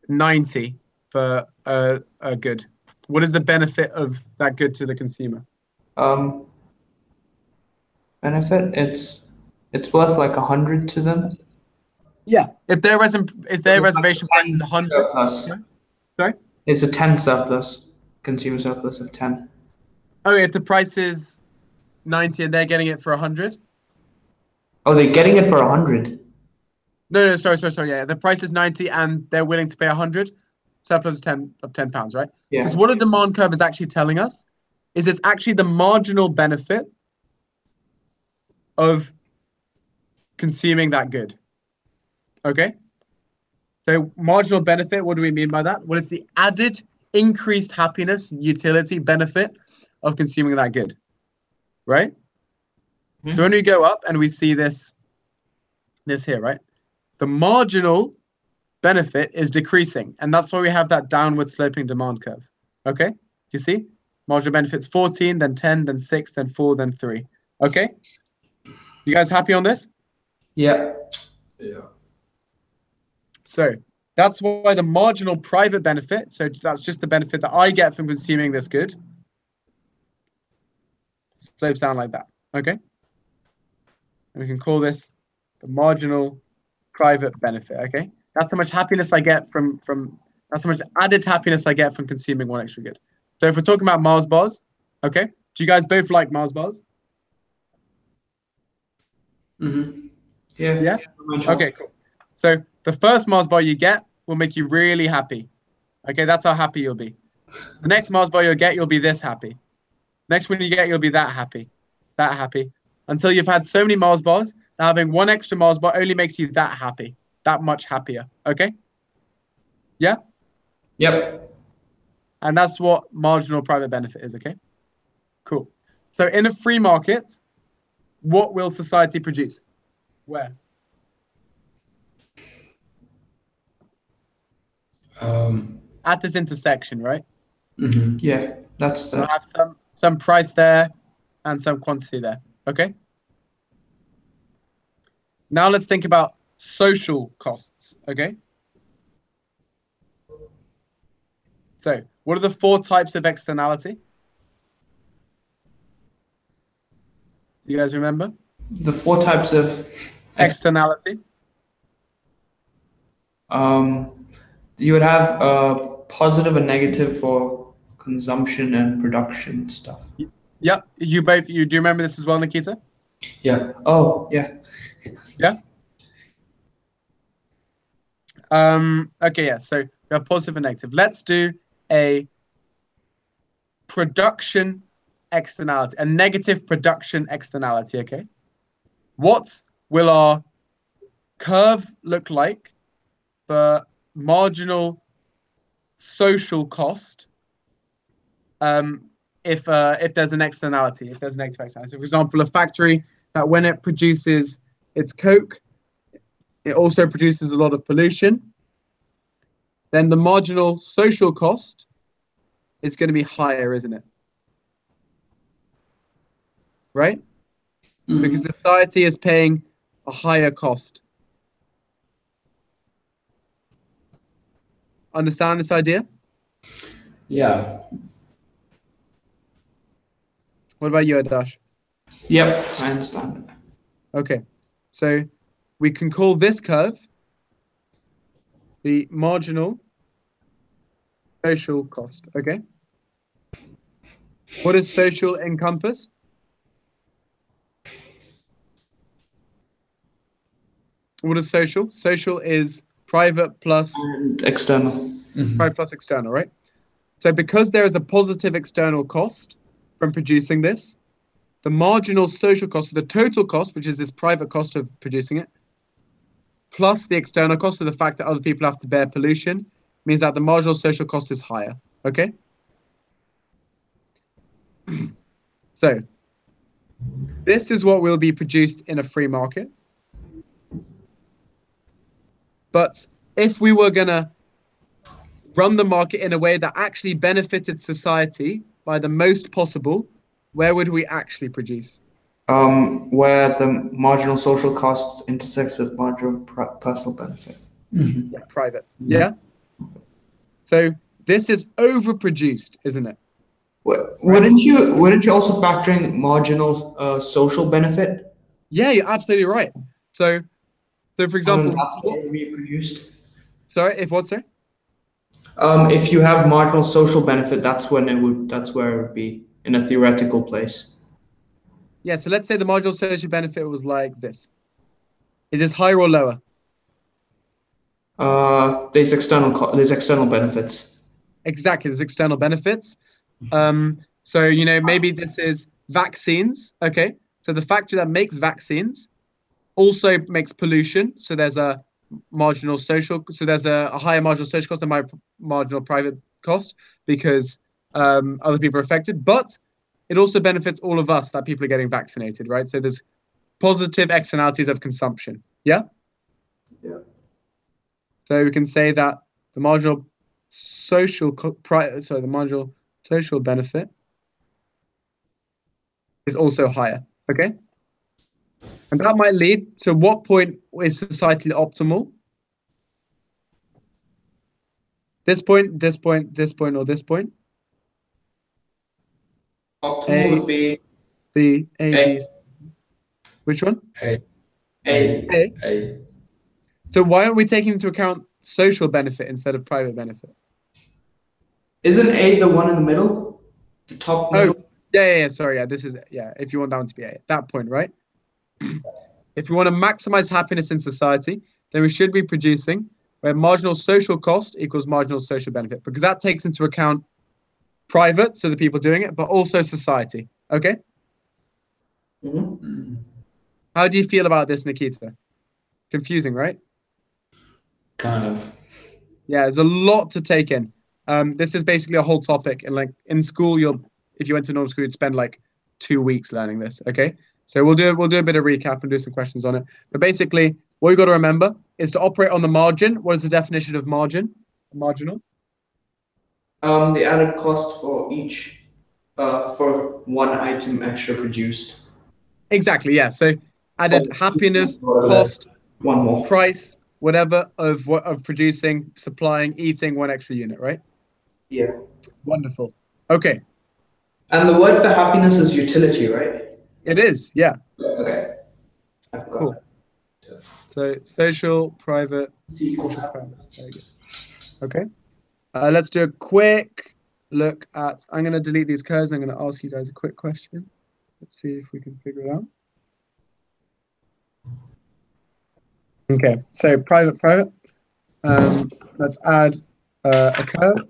90 for a good? What is the benefit of that good to the consumer? Benefit, it's worth like 100 to them. Yeah. If their reservation price is 100. Sorry? It's a 10 surplus, consumer surplus of 10. Oh, if the price is 90 and they're getting it for 100? Oh, they're getting it for 100. No, sorry. Yeah, the price is 90 and they're willing to pay 100, surplus of 10 pounds, right? Yeah. Because what a demand curve is actually telling us is it's actually the marginal benefit of consuming that good. Okay? So marginal benefit, what do we mean by that? Well, it's the added increased happiness, utility benefit of consuming that good, right? Mm-hmm. So when we go up and we see this here, right? The marginal benefit is decreasing, and that's why we have that downward sloping demand curve. Okay? Do you see? Marginal benefit's 14, then 10, then 6, then 4, then 3. Okay? You guys happy on this? Yeah. Yeah. So that's why the marginal private benefit, so that's just the benefit that I get from consuming this good, slopes down like that. Okay? And we can call this the marginal private benefit. Okay? That's how much happiness I get from that's how much added happiness I get from consuming one extra good. So if we're talking about Mars bars, okay? Do you guys both like Mars bars? Mm-hmm. Yeah. Yeah? Okay, cool. So the first Mars bar you get will make you really happy. Okay, that's how happy you'll be. The next Mars bar you'll be this happy. Next one you get, you'll be that happy. That happy. Until you've had so many Mars bars that having one extra Mars bar only makes you that happy. That much happier. Okay? Yeah? Yep. And that's what marginal private benefit is, okay? Cool. So in a free market, what will society produce? Where? At this intersection, right? Mm-hmm. Yeah. That's We'll the. have some price there and some quantity there, okay? Now let's think about social costs, okay? So what are the 4 types of externality? You guys remember? The 4 types of Externality. You would have positive and negative for consumption and production stuff. Yep. You do you remember this as well, Nikita? Yeah. Oh, yeah. Yeah. Okay, yeah. So we have positive and negative. Let's do a production externality, a negative production externality, okay? What will our curve look like for marginal social cost if there's an externality, if there's a negative externality? So for example, a factory that when it produces its coke, it also produces a lot of pollution, then the marginal social cost is going to be higher, isn't it? Right? Mm-hmm. Because society is paying a higher cost. Understand this idea? Yeah. What about you, Adash? Yep, I understand. Okay, so we can call this curve the marginal social cost, okay? What does social encompass? What is social? Social is private plus And external. Mm-hmm. private plus external, right? So because there is a positive external cost from producing this, the marginal social cost, the total cost, which is this private cost of producing it, plus the external cost of the fact that other people have to bear pollution, means that the marginal social cost is higher, okay? So this is what will be produced in a free market. But if we were going to run the market in a way that actually benefited society by the most possible, where would we actually produce? Where the marginal social cost intersects with marginal personal benefit. Mm-hmm. Yeah, private. Yeah? So this is overproduced, isn't it? Wouldn't you also factor in marginal social benefit? Yeah, you're absolutely right. So for example, That's what would be produced. sorry, if what, sorry? If you have marginal social benefit, that's where it would be in a theoretical place. Yeah, so let's say the marginal social benefit was like this. Is this higher or lower? There's external benefits. Exactly, there's external benefits. So, you know, maybe this is vaccines. Okay, so the factory that makes vaccines also makes pollution. So there's a marginal social. So there's a higher marginal social cost than my marginal private cost because other people are affected. But it also benefits all of us that people are getting vaccinated, right? So there's positive externalities of consumption. Yeah. Yeah. So we can say that the marginal social the marginal social benefit is also higher. Okay. And that might lead to what point is societally optimal? This point, this point, this point, or this point? Optimal would be B, A, A. B. Which one? A. A. So why aren't we taking into account social benefit instead of private benefit? Isn't A the one in the middle? The top middle? Oh, yeah. Sorry, yeah. This is if you want that one to be A, at that point, right? If we want to maximize happiness in society, then we should be producing where marginal social cost equals marginal social benefit, because that takes into account private, so the people doing it, but also society. Okay. Mm-hmm. How do you feel about this, Nikita? Confusing, right? Kind of. Yeah, there's a lot to take in. This is basically a whole topic, and like in school, if you went to normal school, you'd spend like 2 weeks learning this. Okay, so we'll do a bit of recap and do some questions on it. But basically, what you got to remember is to operate on the margin. What is the definition of margin? Marginal. The added cost for each, for one item extra produced. Exactly. Yeah. So added happiness, cost, one more price, whatever of producing, supplying, eating one extra unit. Right. Yeah. Wonderful. Okay. And the word for happiness is utility, right? It is. Yeah. Okay. I forgot. Cool. So social, private. Equals happiness. Very good. Okay. Let's do a quick look at. I'm going to delete these curves. I'm going to ask you guys a quick question. Let's see if we can figure it out. Okay. So private. Let's add a curve.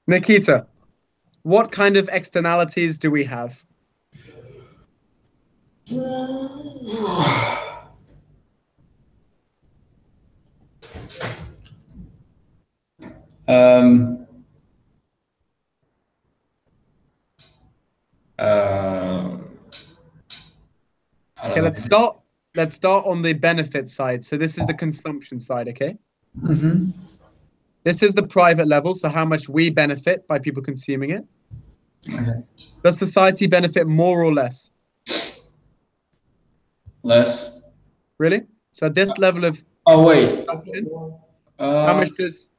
Nikita, what kind of externalities do we have? Okay, let's start on the benefit side. So this is the consumption side, okay? Mm-hmm. This is the private level, so how much we benefit by people consuming it. Okay. Does society benefit more or less? Less. Really? So at this level of consumption, how much does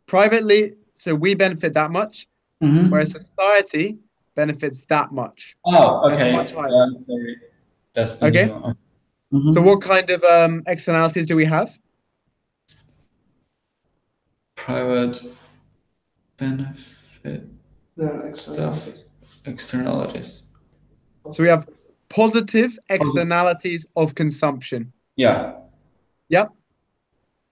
privately, so we benefit that much, whereas society benefits that much. Oh, okay. That's much higher. That's the okay. Mm-hmm. So what kind of externalities do we have? Private benefit stuff, externalities. So we have positive externalities of consumption. Yeah. Yep.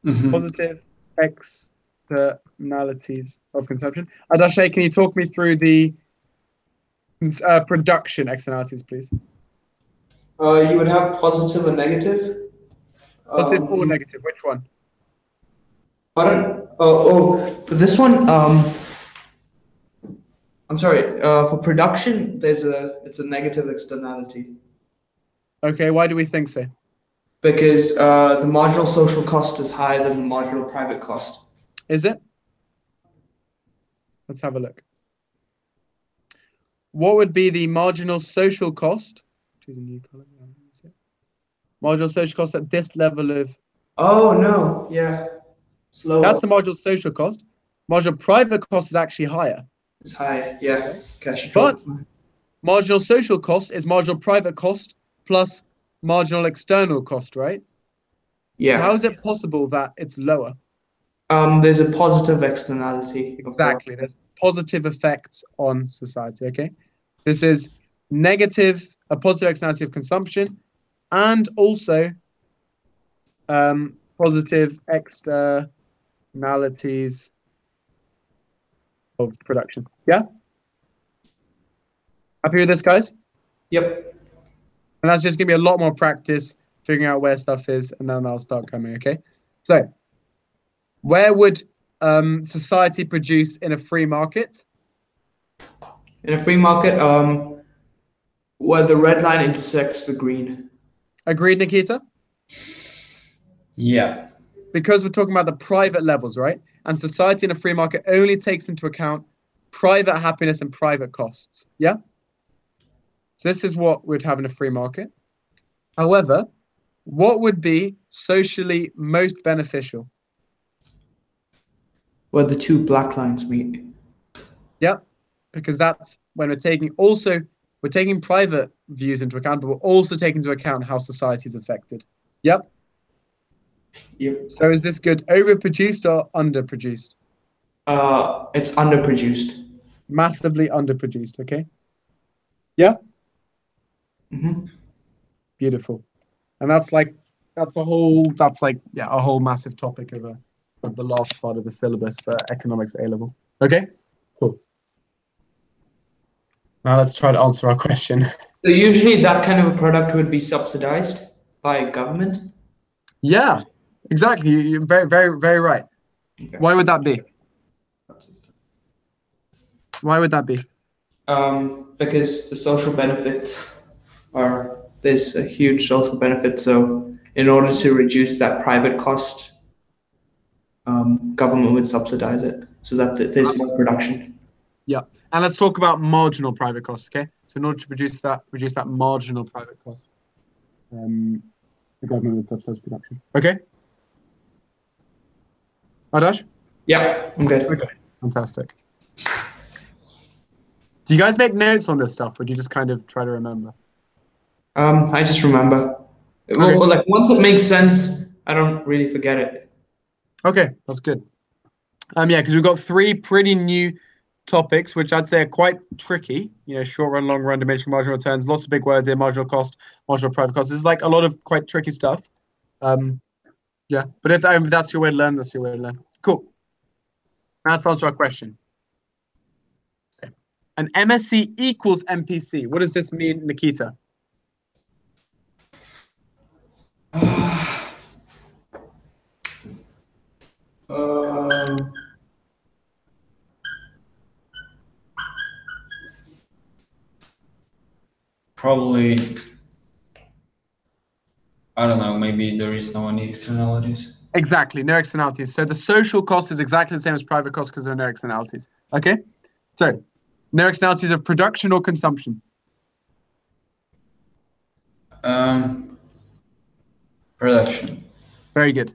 Mm-hmm. Positive externalities of consumption. Adashay, can you talk me through the production externalities, please? You would have positive and negative. Positive or negative? Which one? Pardon? For this one, I'm sorry. For production, it's a negative externality. Okay, why do we think so? Because the marginal social cost is higher than the marginal private cost. Is it? Let's have a look. What would be the marginal social cost? Choose a new color. Marginal social cost at this level of. Oh no! Yeah. Slower. That's the marginal social cost. Marginal private cost is actually higher. It's high, yeah. But marginal social cost is marginal private cost plus marginal external cost, right? Yeah. So how is it possible that it's lower? There's a positive externality. Exactly. There's positive effects on society. Okay. This is negative, a positive externality of consumption, and also positive externalities of production. Yeah? Happy with this, guys? Yep. And that's just going to be a lot more practice figuring out where stuff is, and then I'll start coming, okay? So, where would society produce in a free market? In a free market, where the red line intersects the green. Agreed, Nikita? Yeah. Because we're talking about the private levels, right? And society in a free market only takes into account private happiness and private costs. Yeah? So this is what we'd have in a free market. However, what would be socially most beneficial? Where the two black lines meet. Yeah, because that's when we're taking private views into account, but we're also taking into account how society is affected. Yep. Yep. So is this good overproduced or underproduced? It's underproduced. Massively underproduced, okay? Yeah? Mm-hmm. Beautiful. And that's a whole massive topic of the last part of the syllabus for economics A level. Okay? Cool. Now let's try to answer our question. So usually that kind of a product would be subsidized by government? Yeah, exactly. You're very, very, very right. Okay. Why would that be? Why would that be? Because the social benefits there's a huge social benefit. So in order to reduce that private cost, government would subsidize it so that there's more production. Yeah, and let's talk about marginal private costs. Okay, so in order to reduce that marginal private cost, the government would subsidize production. Okay. Adash? Yeah, I'm good. Okay, fantastic. Do you guys make notes on this stuff, or do you just kind of try to remember? I just remember. Okay. Well, like once it makes sense, I don't really forget it. Okay, that's good. Yeah, because we've got 3 pretty new topics, which I'd say are quite tricky. You know, short run, long run, diminishing marginal returns, lots of big words here, marginal cost, marginal private cost. This is like a lot of quite tricky stuff. Yeah, but if that's your way to learn, that's your way to learn. Cool. Now let's answer our question. Okay. An MSc equals MPC. What does this mean, Nikita? Probably, I don't know, maybe there is no any externalities. Exactly, no externalities. So the social cost is exactly the same as private cost because there are no externalities. Okay, so no externalities of production or consumption. Production. Very good.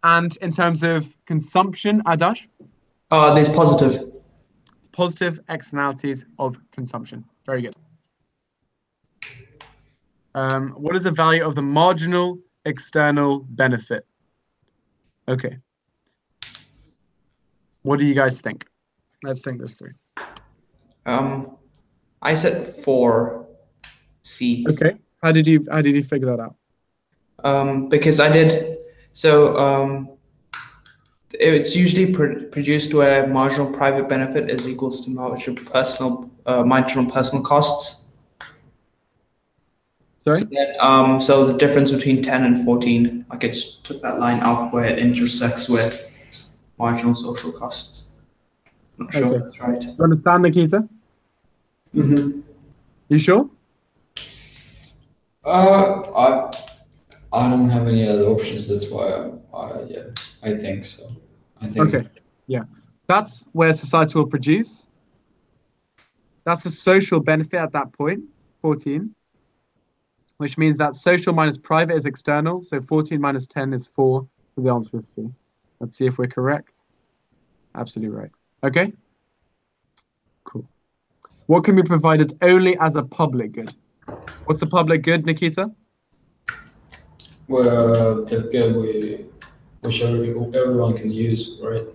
And in terms of consumption, Adash? There's positive. Positive externalities of consumption. Very good. What is the value of the marginal external benefit? Okay. What do you guys think? Let's think this through. I said 4C. Okay. How did you figure that out? Because I did. So it's usually produced where marginal private benefit is equals to marginal personal costs. Sorry? So the difference between 10 and 14, like it took that line up where it intersects with marginal social costs. I'm not sure if that's right. You understand, Nikita? Mm-hmm. You sure? I don't have any other options. That's why I think so. I think. Okay. Yeah. That's where society will produce. That's the social benefit at that point, 14. Which means that social minus private is external. So 14 minus 10 is 4. So the answer is C. Let's see if we're correct. Absolutely right. Okay. Cool. What can be provided only as a public good? What's a public good, Nikita? Well, the good which everyone can use, right?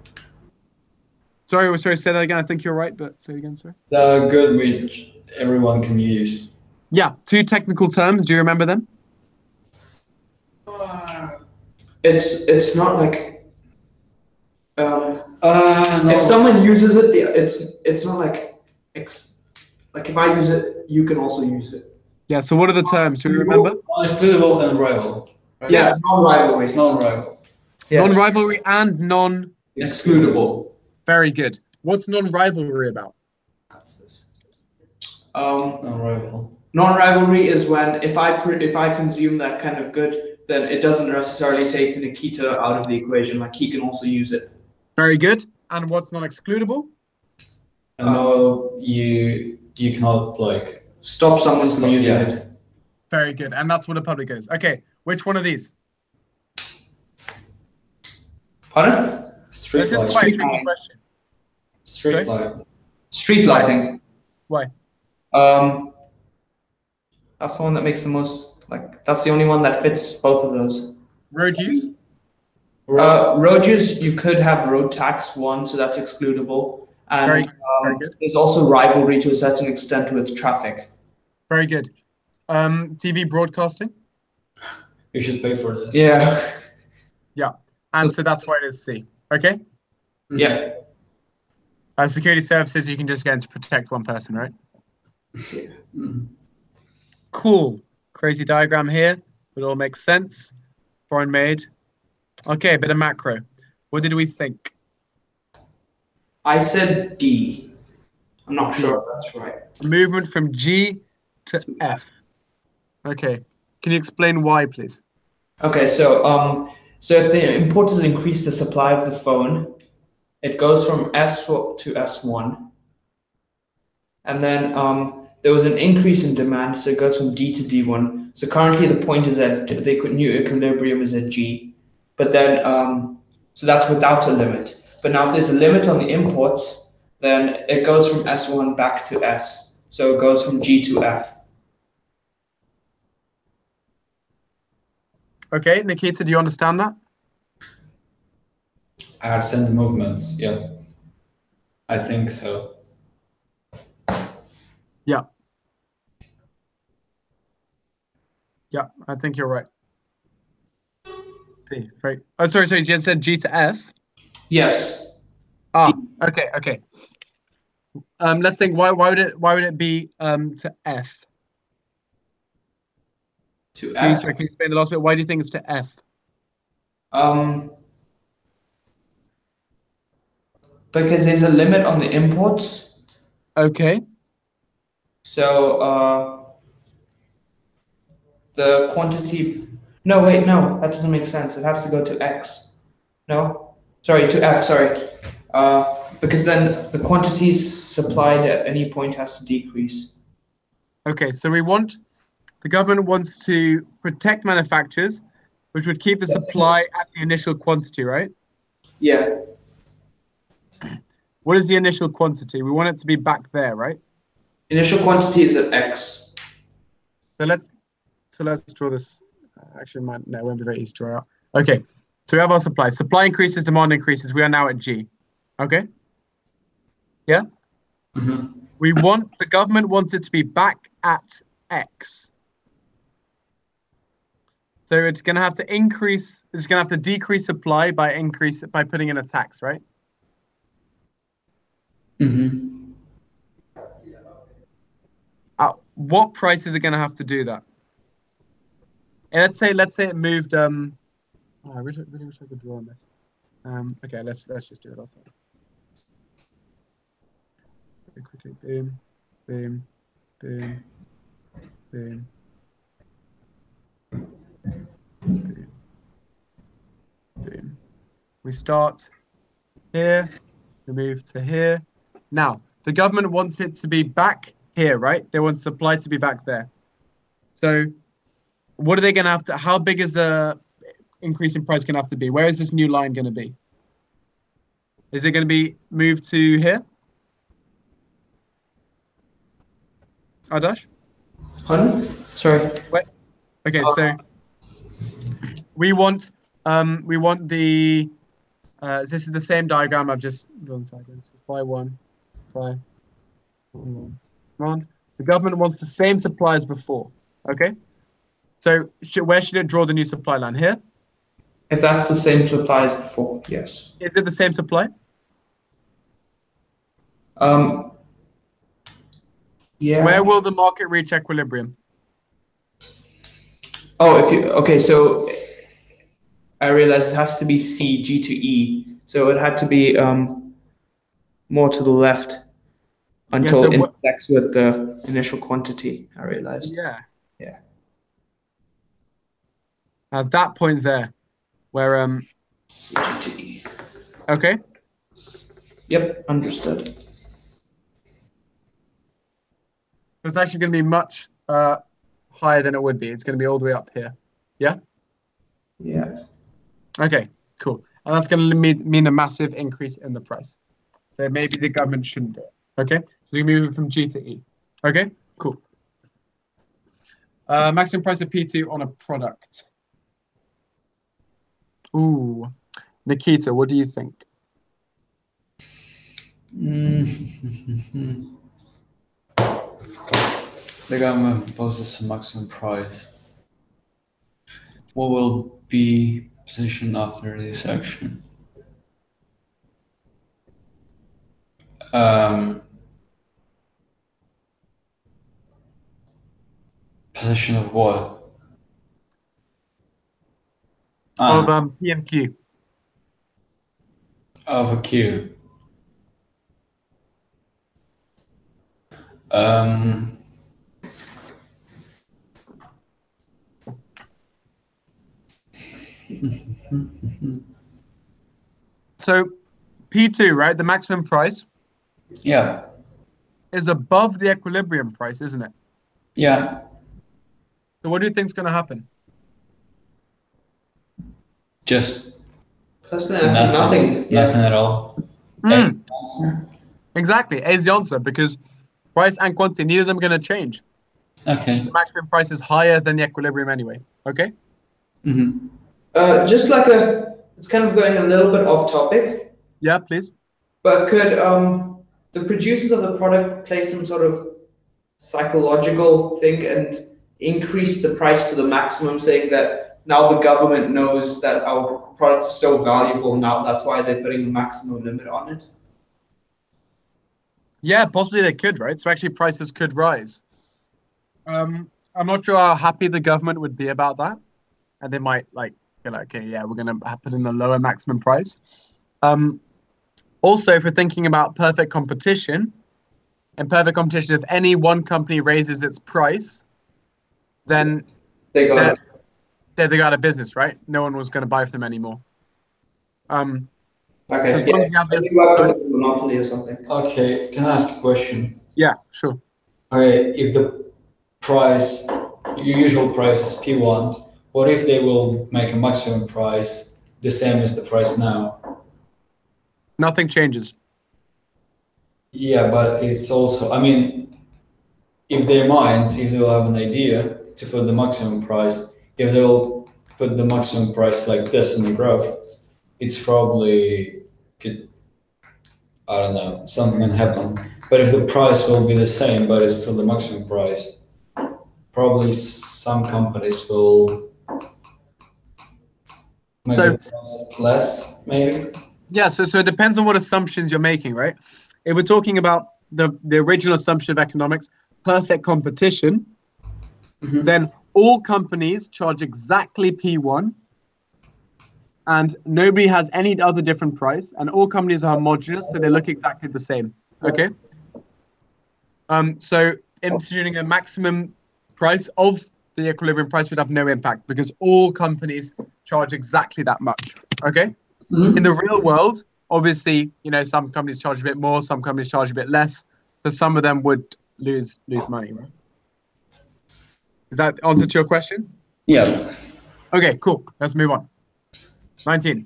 Sorry, say that again. I think you're right, but say it again, sorry. The good which everyone can use. Yeah, 2 technical terms. Do you remember them? It's not like No. if someone uses it, it's not like like if I use it, you can also use it. Yeah. So what are the terms? Do you remember? Non-excludable and rival. Right? Yeah, non-rivalry. Non-rival. Yeah. Non-rivalry and Excludable. Very good. What's non-rivalry about? Non-rival. Non-rivalry is when if I consume that kind of good, then it doesn't necessarily take Nikita out of the equation. Like he can also use it. Very good. And what's non-excludable? No, you cannot like Stop someone from using it. Very good. And that's what a public is. Okay. Which one of these? Pardon? street This is lighting. quite a tricky question. Street Sorry? light. Street lighting. Why? That's the one that makes the most. Like that's the only one that fits both of those. Road use? Road use, you could have road tax one, so that's excludable. And Very good. There's also rivalry to a certain extent with traffic. Very good. TV broadcasting? You should pay for this. Yeah. Yeah. And so that's why it is C. Okay? Yeah. Security services, you can just get in to protect one person, right? Yeah. Cool. Crazy diagram here. It all makes sense. Foreign made. Okay, a bit of macro. What did we think? I said D. I'm not sure if that's right. Movement from G to F. Okay. Can you explain why, please? Okay, so if the importers increase the supply of the phone, it goes from S to S1. And then there was an increase in demand, so it goes from D to D1. So currently the point is at the new equilibrium is at G. But then, so that's without a limit. But now if there's a limit on the imports, then it goes from S1 back to S. So it goes from G to F. Okay, Nikita, do you understand that? I understand the movements, yeah. I think so. Yeah. Yeah, I think you're right. C, right. Oh, sorry, you just said G to F? Yes. Okay. Let's think. Why would it be to F? To Can you F. explain the last bit? Why do you think it's to F? Because there's a limit on the imports. Okay. So the quantity. No, wait, no, that doesn't make sense. It has to go to X. No, sorry, to F. Sorry, because then the quantities supplied at any point has to decrease. Okay, so the government wants to protect manufacturers, which would keep the supply at the initial quantity, right? Yeah. What is the initial quantity? We want it to be back there, right? Initial quantity is at X. So let's draw this. Actually, no, it won't be very easy to draw out. Okay, so we have our supply. Supply increases, demand increases. We are now at G. Okay? Yeah? Mm-hmm. The government wants it to be back at X. So it's going to have to increase, it's going to have to decrease supply by putting in a tax, right? Mm-hmm. What price is it going to have to do that? And let's say it moved. I really wish I could draw on this. Okay, let's just do it ourselves. Very quickly, boom, boom, boom, boom, boom, boom. We start here. We move to here. Now the government wants it to be back here, right? They want supply to be back there. So what are they going to have to, how big is the increase in price going to have to be? Where is this new line going to be? Is it going to be moved to here? Adash? Pardon? Sorry. Wait. Okay, so we want we want the, this is the same diagram I've just done. Supply one, supply one. The government wants the same supply as before. Okay. So where should it draw the new supply line? Here? If that's the same supply as before, yes. Is it the same supply? Yeah. Where will the market reach equilibrium? Oh, okay, so I realized it has to be C, G to E. So it had to be more to the left until it intersects with the initial quantity, I realized. Yeah. Yeah. At that point there, where C, G to E. Okay. Yep, understood. It's actually going to be much higher than it would be. It's going to be all the way up here. Yeah? Yeah. Okay, cool. And that's going to mean a massive increase in the price. So maybe the government shouldn't do it. Okay? So we move from G to E. Okay? Cool. Maximum price of P2 on a product. Ooh. Nikita, what do you think? The government proposes a maximum price. What will be position after this action? Position of what? Of P and Q. Of a Q. So P2, right? The maximum price. Yeah. Is above the equilibrium price, isn't it? Yeah. So what do you think is going to happen? Just personally, I think nothing. Nothing at all. Exactly. A is the answer because price and quantity, neither of them are going to change. Okay. The maximum price is higher than the equilibrium anyway. Okay? Mm-hmm. Just like it's kind of going a little bit off topic. Yeah, please. But could the producers of the product play some sort of psychological thing and increase the price to the maximum, saying that now the government knows that our product is so valuable now, that's why they're putting the maximum limit on it? Yeah, possibly they could, right? So actually prices could rise. I'm not sure how happy the government would be about that. And they might be like, okay, yeah, we're going to put in a lower maximum price. Also, if we're thinking about perfect competition, in perfect competition, if any one company raises its price, then they go out of business, right? No one was going to buy from them anymore. Okay. As long as you have this, monopoly or something. Okay, can I ask a question? Yeah, sure. Okay, if the price, your usual price is P1, what if they will make a maximum price the same as the price now? Nothing changes. Yeah, but it's also, I mean, if they will have an idea to put the maximum price, if they'll put the maximum price like this in the graph, it's probably could, I don't know, something can happen. But if the price will be the same, but it's still the maximum price, probably some companies will maybe cost less, maybe. Yeah, so it depends on what assumptions you're making, right? If we're talking about the original assumption of economics, perfect competition, then all companies charge exactly P1 and nobody has any other different price and all companies are homogeneous, so they look exactly the same, okay? So instituting a maximum price of the equilibrium price would have no impact because all companies charge exactly that much, okay? In the real world, obviously, some companies charge a bit more, some companies charge a bit less, but some of them would lose money, right? Is that the answer to your question? Yeah. Okay, cool. Let's move on. 19.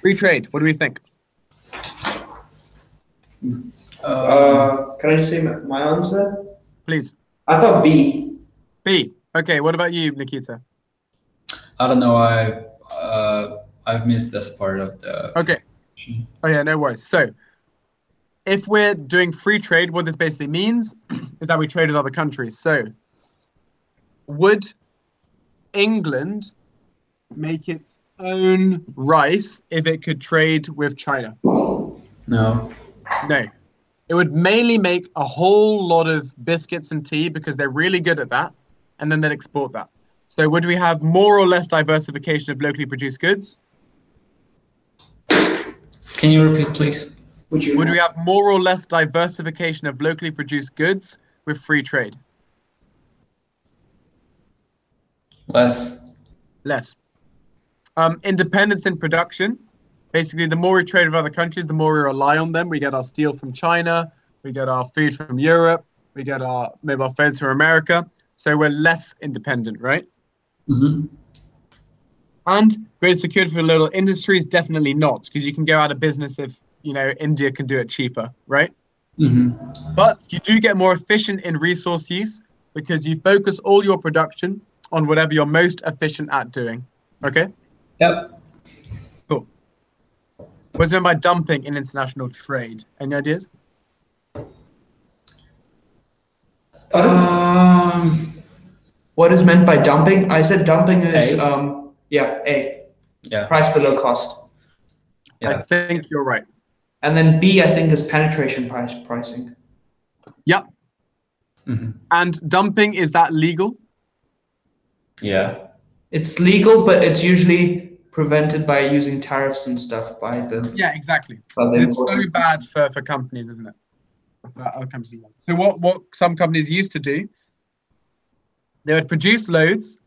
Free trade. What do we think? Can I just say my answer? Please. I thought B. B. Okay, what about you, Nikita? I don't know. I've missed this part of the. Okay. Oh yeah, no worries. So if we're doing free trade, what this basically means is that we trade with other countries. So would England make its own rice if it could trade with China? No. No. It would mainly make a whole lot of biscuits and tea because they're really good at that, and then they'd export that. So would we have more or less diversification of locally produced goods? Can you repeat, please? Would we have more or less diversification of locally produced goods with free trade? Less. Independence in production. Basically, the more we trade with other countries, the more we rely on them. We get our steel from China, we get our food from Europe, we get our mobile phones from America. So we're less independent, right? Mm-hmm. And greater security for local industries, definitely not, because you can go out of business if, you know, India can do it cheaper, right? Mm-hmm. But you do get more efficient in resource use because you focus all your production on whatever you're most efficient at doing. Okay? Yep. Cool. What's meant by dumping in international trade? Any ideas? What is meant by dumping? I said dumping is A. Yeah. Price below cost. Yeah. I think you're right. And then B, I think, is penetration pricing. Yep. Mm-hmm. And dumping, is that legal? Yeah. It's legal, but it's usually prevented by using tariffs and stuff by the. Yeah, exactly. By the It's so bad for companies, isn't it? For other companies. So what some companies used to do, they would produce loads,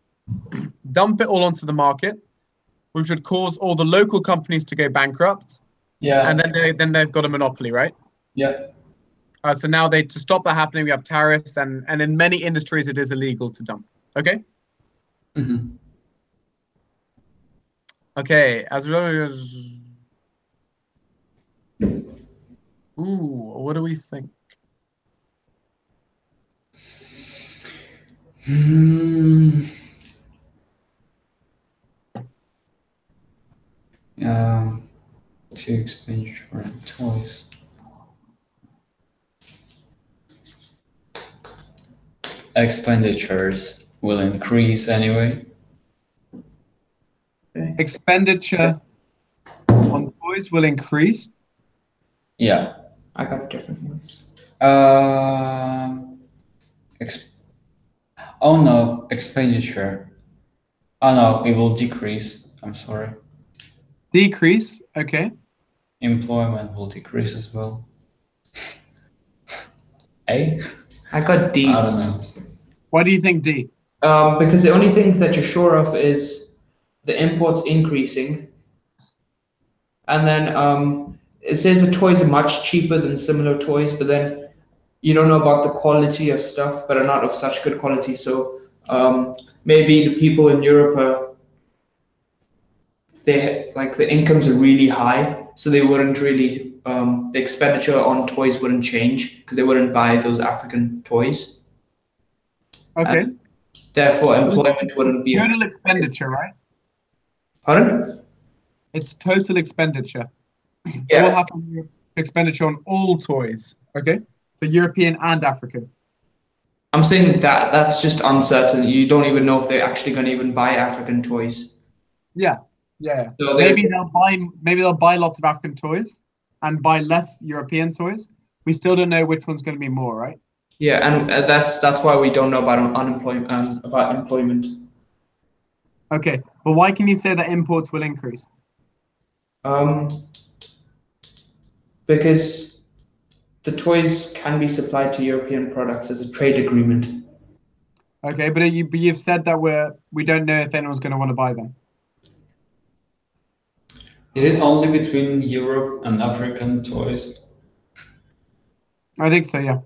dump it all onto the market, which would cause all the local companies to go bankrupt. Yeah. And then they've got a monopoly, right? Yeah. So now to stop that happening, we have tariffs, and in many industries it is illegal to dump. Okay. Mm-hmm. Okay. As well as, what do we think? To expenditure and toys. Expenditures will increase anyway. Expenditure on toys will increase. Yeah. I got different ones. Oh no, expenditure. Oh no, it will decrease. I'm sorry. Decrease. Okay. Employment will decrease as well. A? I got D. I don't know. Why do you think D? Because the only thing that you're sure of is the imports increasing. And then it says the toys are much cheaper than similar toys, but then you don't know about the quality of stuff, but are not of such good quality. So maybe the people in Europe the incomes are really high, so they wouldn't really the expenditure on toys wouldn't change because they wouldn't buy those African toys. Okay. And therefore, employment wouldn't be total expenditure, right? Pardon? It's total expenditure. Yeah. What happens with expenditure on all toys? Okay, so European and African. I'm saying that's just uncertain. You don't even know if they're actually going to even buy African toys. Yeah. So maybe they'll buy lots of African toys and buy less European toys. We still don't know which one's going to be more, right? Yeah, and that's why we don't know about unemployment about employment. Okay, but why can you say that imports will increase? Because the toys can be supplied to European products as a trade agreement. Okay, but you've said that we don't know if anyone's going to want to buy them. Is it only between Europe and African toys? I think so, yeah.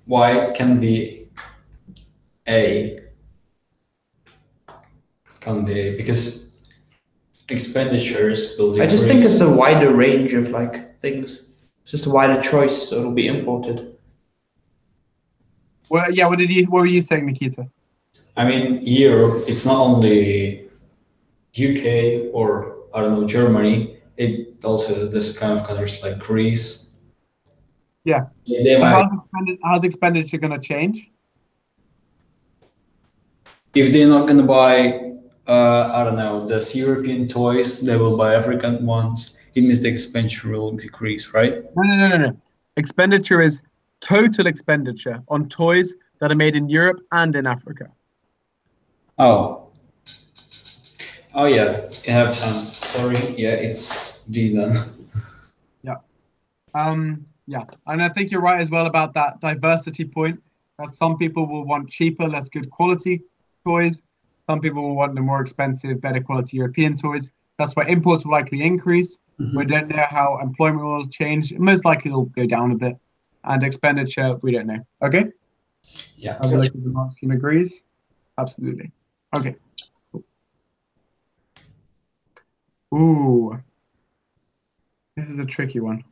Why can be A? Can be A because expenditures will decrease. I just think it's a wider range of things. It's just a wider choice, so it'll be imported. Well, yeah. What were you saying, Nikita? I mean, Europe. It's not only UK or I don't know, Germany, it also this kind of countries like Greece. Yeah. They But might, how's expenditure going to change? if they're not going to buy, I don't know, the European toys, they will buy African ones. It means the expenditure will decrease, right? No. Expenditure is total expenditure on toys that are made in Europe and in Africa. Oh. Oh yeah, it has sense. Sorry, yeah, it's D then. Yeah, and I think you're right as well about that diversity point. That some people will want cheaper, less good quality toys. Some people will want the more expensive, better quality European toys. That's why imports will likely increase. We don't know how employment will change. Most likely it'll go down a bit. And expenditure, we don't know. Okay? Yeah. I believe the Marx scheme agrees. Absolutely. Okay. Cool. Ooh. This is a tricky one.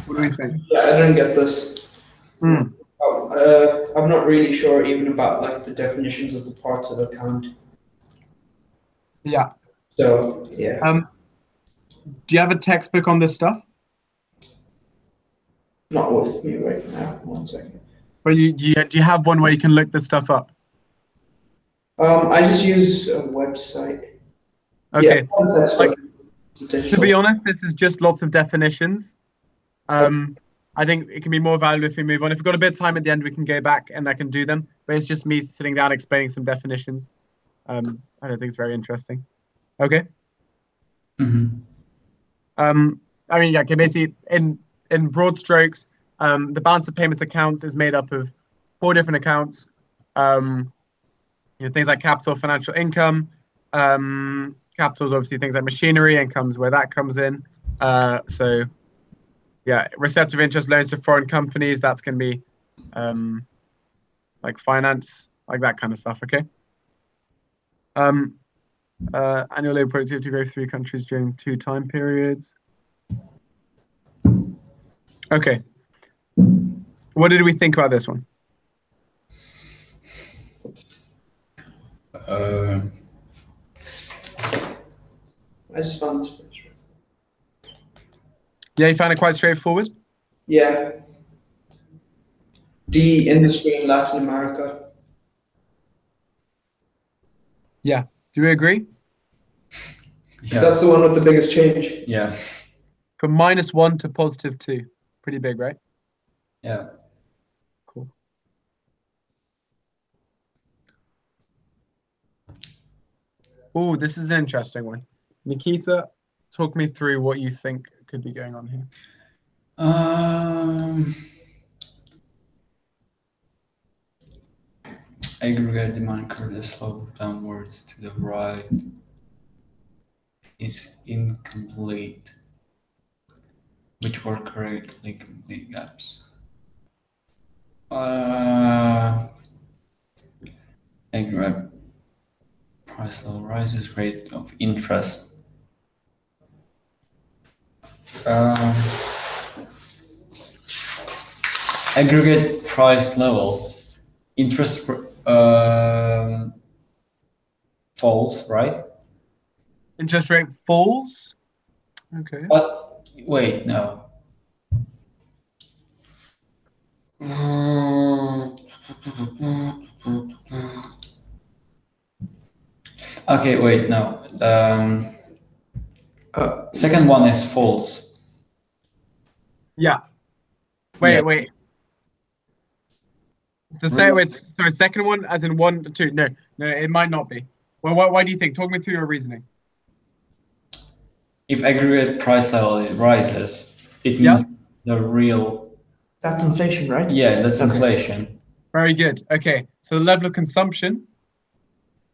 What do we think? Yeah, I don't get this. Mm. I'm not really sure even about like the definitions of the parts of account. Yeah. So yeah. Do you have a textbook on this stuff? Not with me right now. 1 second. But do you have one where you can look this stuff up? I just use a website. Okay. Yeah, to be honest, this is just lots of definitions. I think it can be more valuable if we move on. If we've got a bit of time at the end, we can go back and I can do them. But it's just me sitting down explaining some definitions. I don't think it's very interesting. Okay. I mean, yeah. Okay. Basically, in broad strokes, the balance of payments accounts is made up of 4 different accounts. Things like capital, financial income. Capital is obviously things like machinery. Income's where that comes in. So, yeah, receptive interest loans to foreign companies. That's going to be like finance, like that kind of stuff. Okay. Annual labor productivity of 3 countries during 2 time periods. Okay. What did we think about this one? I just found it pretty straightforward. Yeah, you found it quite straightforward? Yeah. D, industry in Latin America. Yeah. Do we agree? Yeah. That's the one with the biggest change. Yeah. From -1 to +2. Pretty big, right? Yeah. Cool. Oh, this is an interesting one. Nikita, talk me through what you think could be going on here. Aggregate demand curve is sloped downwards to the right is incomplete. Which were correctly complete gaps? Aggregate price level rises, rate of interest. Aggregate price level, interest falls, right? Interest rate falls? Okay. But wait, no. Okay, wait, no. Second one is false. Yeah. Wait. Second one as in 1, 2. No, it might not be. Well, why do you think? Talk me through your reasoning. If aggregate price level rises, it means the real. That's inflation, right? Yeah, that's inflation. Very good. Okay, so the level of consumption.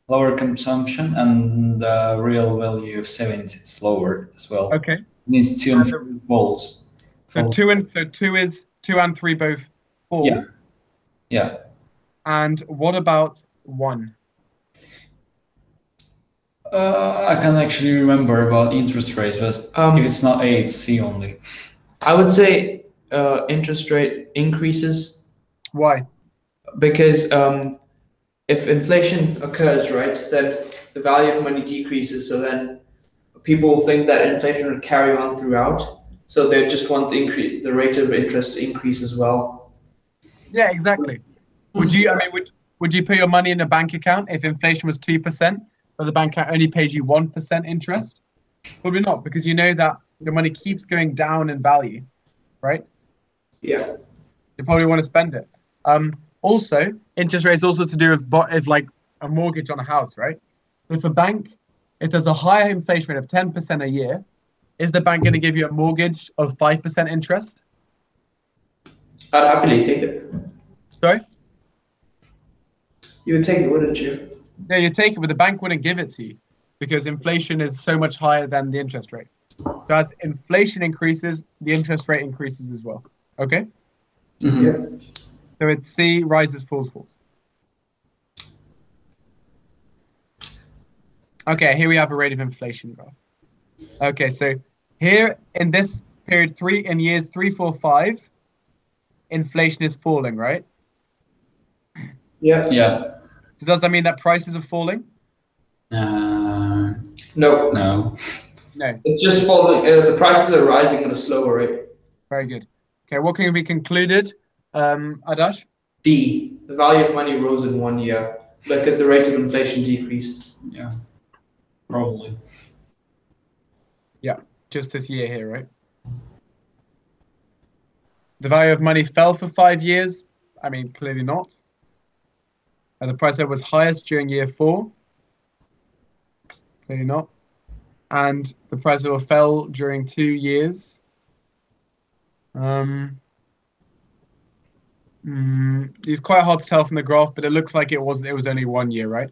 Lower consumption and the real value of savings it's lower as well. Okay. It means 2 and 3 falls. So 2 and 3 both fall. Yeah. Yeah. And what about 1? I can't actually remember about interest rates, but if it's not A, it's C only. I would say interest rate increases. Why? Because if inflation occurs, right, then the value of money decreases, so then people will think that inflation will carry on throughout. So they just want the rate of interest to increase as well. Yeah, exactly. Would you? I mean, would you put your money in a bank account if inflation was 2%, but the bank account only pays you 1% interest? Probably not, because you know that your money keeps going down in value, right? Yeah. You probably want to spend it. Also, interest rates also to do with like a mortgage on a house, right? If a bank, if there's a higher inflation rate of 10% a year, is the bank going to give you a mortgage of 5% interest? I'd happily take it. Sorry? You would take it, wouldn't you? Yeah, you take it, but the bank wouldn't give it to you because inflation is so much higher than the interest rate. So as inflation increases, the interest rate increases as well. Okay? Mm-hmm. Yeah. So it's C, rises, falls, falls. Okay, here we have a rate of inflation graph. Okay, so here in this period, in years 3, 4, 5, inflation is falling, right? Yeah. Yeah. Does that mean that prices are falling? No. No. No. It's just falling. The prices are rising at a slower rate. Very good. Okay, what can be concluded, Adash? D, the value of money rose in 1 year because the rate of inflation decreased. Yeah. Probably. Yeah, just this year here, right? The value of money fell for 5 years. I mean, clearly not. The price that was highest during year 4. Clearly not. And the price that fell during 2 years. It's quite hard to tell from the graph, but it looks like it was only 1 year, right?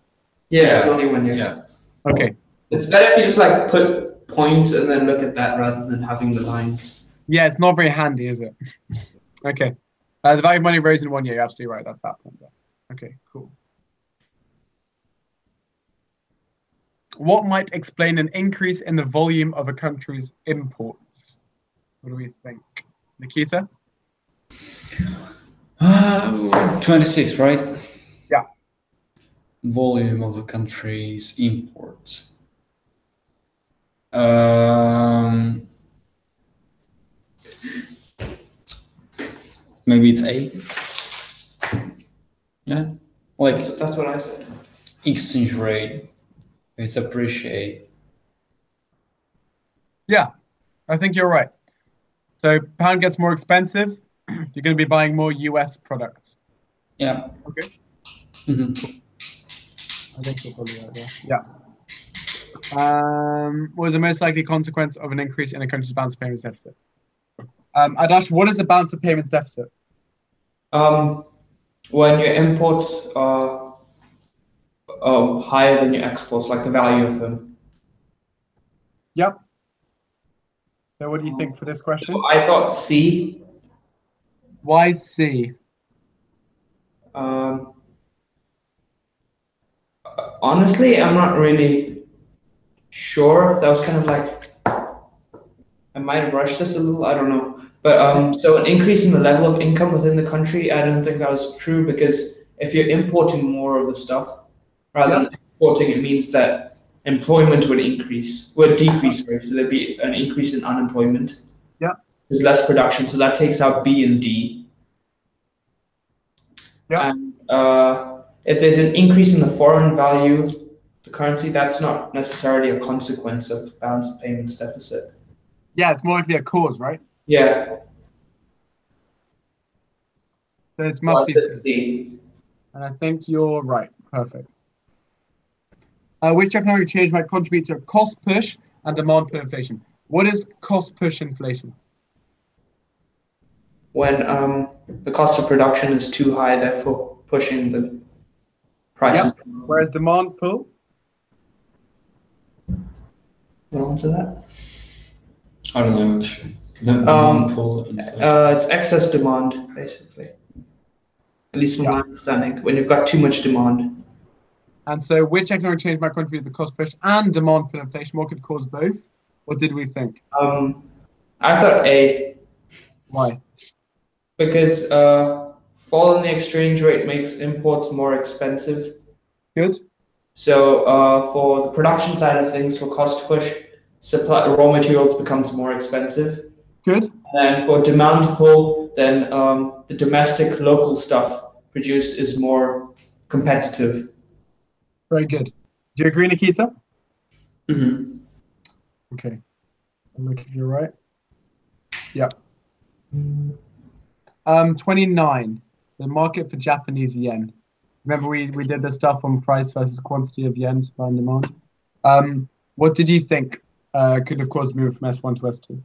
Yeah, it's only 1 year. Yeah. Okay. It's better if you just like put points and then look at that rather than having the lines. Yeah, it's not very handy, is it? Okay. The value of money rose in 1 year. You're absolutely right. That's that point there. Okay, cool. What might explain an increase in the volume of a country's imports? What do we think? Nikita? 26, right? Yeah. Volume of a country's imports. Maybe it's A. Yeah. Like That's what I said. exchange rate. It's appreciate. Yeah, I think you're right. So pound gets more expensive. You're going to be buying more US products. Yeah. Okay. Mm-hmm. I think you're probably right there. Yeah. What is the most likely consequence of an increase in a country's balance of payments deficit? Adash, what is the balance of payments deficit? When your imports are higher than your exports, like the value of them. Yep. So what do you think for this question? So I thought C. Why C? Honestly, I'm not really sure. That was kind of like, I might have rushed this a little, I don't know. But so an increase in the level of income within the country, I don't think that was true, because if you're importing more of the stuff rather than exporting, it means that employment would decrease, sorry. So there'd be an increase in unemployment. Yeah. There's less production, so that takes out B and D. Yeah. And if there's an increase in the foreign value of the currency, that's not necessarily a consequence of balance of payments deficit. Yeah, it's more likely a cause, right? Yeah. So it must be C. C. And I think you're right. Perfect. Which economic change might contribute to cost push and demand pull inflation? What is cost push inflation? When the cost of production is too high, therefore pushing the prices. Yep. Whereas demand pull? Want to answer that? I don't know actually. The demand pull inflation. It's excess demand, basically. At least from my understanding, when you've got too much demand. And so which economic change might contribute to the cost push and demand pull inflation? What could cause both? What did we think? I thought A. Why? Because fall in the exchange rate makes imports more expensive. Good. So for the production side of things, for cost push, supply raw materials becomes more expensive. Good. And for demand pull, then the domestic local stuff produced is more competitive. Very good. Do you agree, Nikita? Mm-hmm. Okay. Look if you're right. Yeah. 29. The market for Japanese yen. Remember we did the stuff on price versus quantity of yen, supply and demand. What did you think could have caused move from S1 to S2?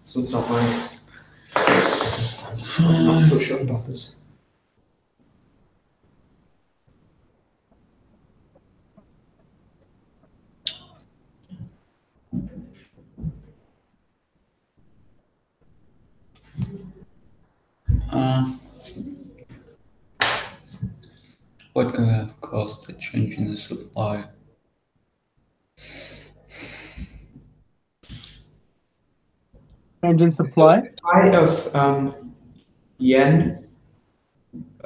So it's not mine. I'm not so sure about this. What could have caused the change in the supply? Change in supply? Supply of yen.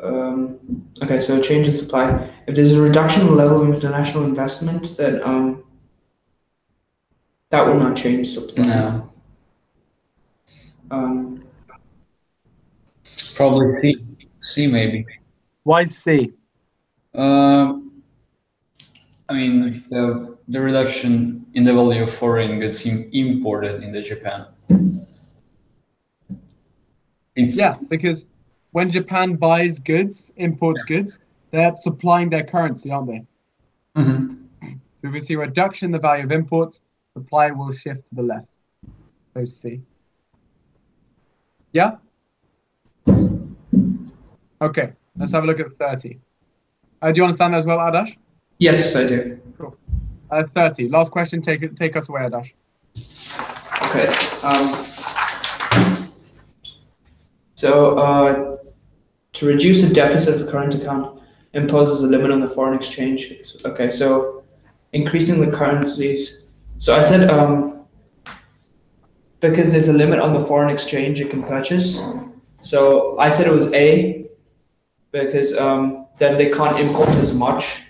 Okay, so change in supply. If there's a reduction in the level of international investment, then that will not change supply. No. Probably C. C maybe. Why C? I mean, the reduction in the value of foreign goods imported into Japan. Yeah, because when Japan buys goods, imports goods, they're supplying their currency, aren't they? Mm-hmm. So if we see a reduction in the value of imports, supply will shift to the left. So C. Yeah? Okay, let's have a look at 30. Do you understand that as well, Adash? Yes, I do. Cool. 30. Last question. Take us away, Adash. Okay. So to reduce the deficit of the current account imposes a limit on the foreign exchange. Okay, so increasing the currencies. So I said because there's a limit on the foreign exchange you can purchase. So I said it was A because then they can't import as much.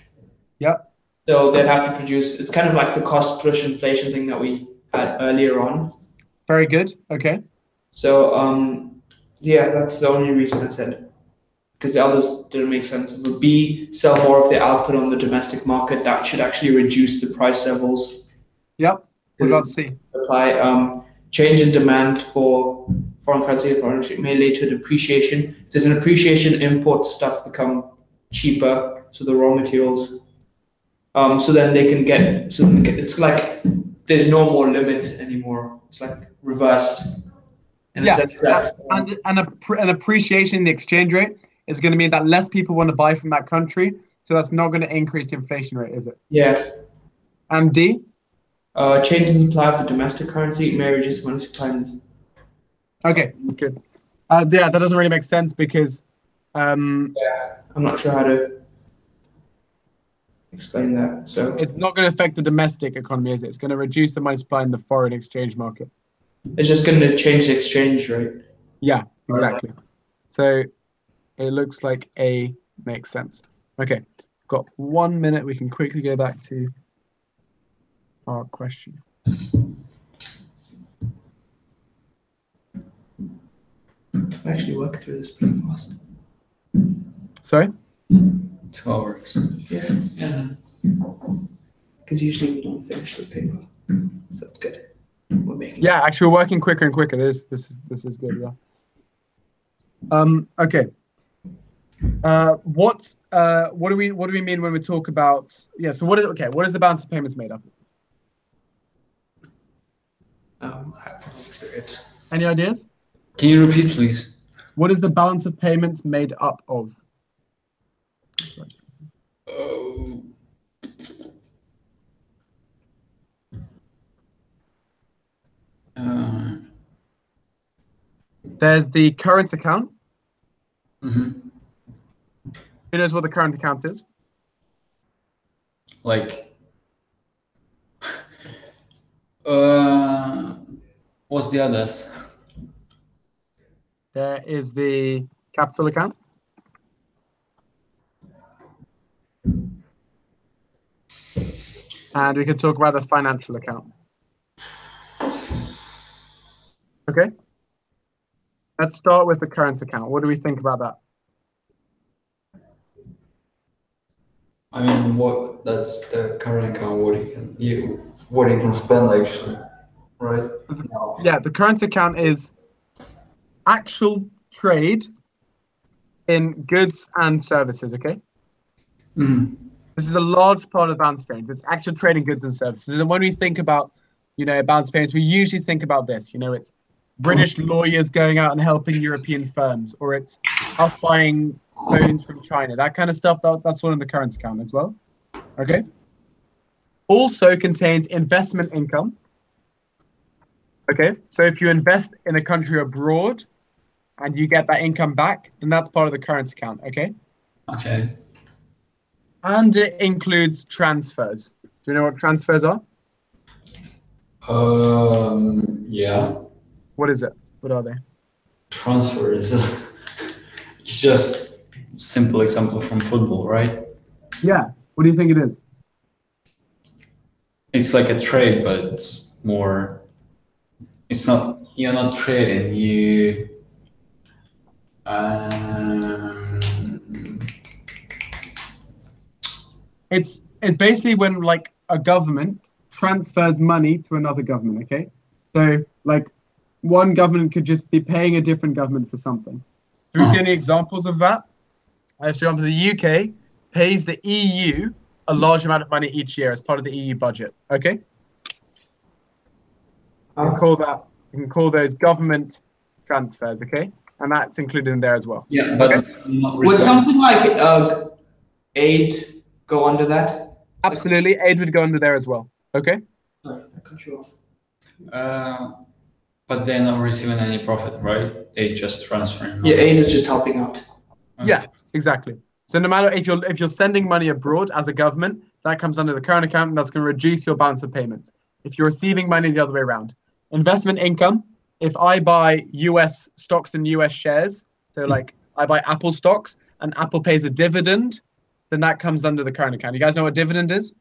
Yep. So they'd have to produce. It's kind of like the cost push inflation thing that we had earlier on. Very good. Okay. So yeah, that's the only reason I said. Because the others didn't make sense. If a B sell more of their output on the domestic market, that should actually reduce the price levels. Yep. What about C? Apply change in demand for foreign currency or foreign exchange may lead to a depreciation. If there's an appreciation, import stuff become cheaper, so the raw materials. So then they can get. So it's like there's no more limit anymore. It's like reversed. Yeah, and an appreciation in the exchange rate is going to mean that less people want to buy from that country, so that's not going to increase the inflation rate, is it? Yeah. And D? Change in supply of the domestic currency may reduce money supply. Okay, good. Yeah, that doesn't really make sense because... yeah, I'm not sure how to explain that. So it's not going to affect the domestic economy, is it? It's going to reduce the money supply in the foreign exchange market. It's just going to change the exchange rate. Yeah, exactly. So it looks like A makes sense. Okay, got 1 minute. We can quickly go back to our question. I actually worked through this pretty fast. Sorry? 2 hours. Yeah. Because usually we don't finish the paper, so it's good. We're making. Yeah, actually, we're working quicker and quicker. This is good. Yeah. Okay. What do we mean when we talk about so what is the balance of payments made up of? I have no experience. Any ideas? Can you repeat, please? What is the balance of payments made up of? There's the current account. Mm-hmm. Who knows what the current account is? Like, what's the others? There is the capital account. and we can talk about the financial account. Okay. Let's start with the current account. What do we think about that? I mean, that's the current account, what you can spend actually, right? No. Yeah, the current account is actual trade in goods and services, okay? Mhm. This is a large part of balance payments. It's actual trade in goods and services. And when we think about, balance payments, we usually think about this. It's British lawyers going out and helping European firms, or it's us buying phones from China, that kind of stuff. That's one of the current account as well. Okay. Also contains investment income. Okay. So if you invest in a country abroad and you get that income back, then that's part of the current account. Okay. Okay. And it includes transfers. Do you know what transfers are? Yeah. What is it? What are they? Transfers. It's just simple example from football, right? Yeah. What do you think it is? It's like a trade, but it's more. It's not. You're not trading. You. It's basically when like a government transfers money to another government. Okay. So like one government could just be paying a different government for something. Do we see any examples of that? For example, the UK pays the EU a large amount of money each year as part of the EU budget. Okay. You can call those government transfers. Okay, and that's included in there as well. Yeah, but okay? Would something like aid go under that? Absolutely, aid would go under there as well. Okay. Sorry, I cut you off. But they're not receiving any profit, right? They just transferring. Yeah, aid is just helping out. Okay. Yeah, exactly. So no matter if you're sending money abroad as a government, that comes under the current account, and that's going to reduce your balance of payments. If you're receiving money the other way around, investment income. If I buy US stocks and US shares, so like I buy Apple stocks and Apple pays a dividend, then that comes under the current account. You guys know what dividend is?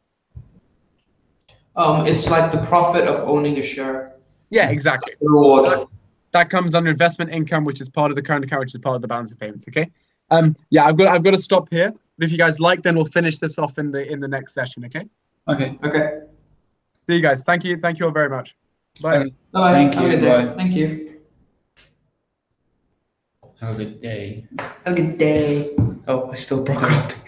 It's like the profit of owning a share. Yeah, exactly. Reward. That comes under investment income, which is part of the current account, which is part of the balance of payments. Okay. Yeah, I've got to stop here. But if you guys like, then we'll finish this off in the next session. Okay. Okay. Okay. See you guys. Thank you. Thank you all very much. Bye. Bye. Thank you. Bye. Thank you. Have a good day. Have a good day. Oh, I still broadcasting.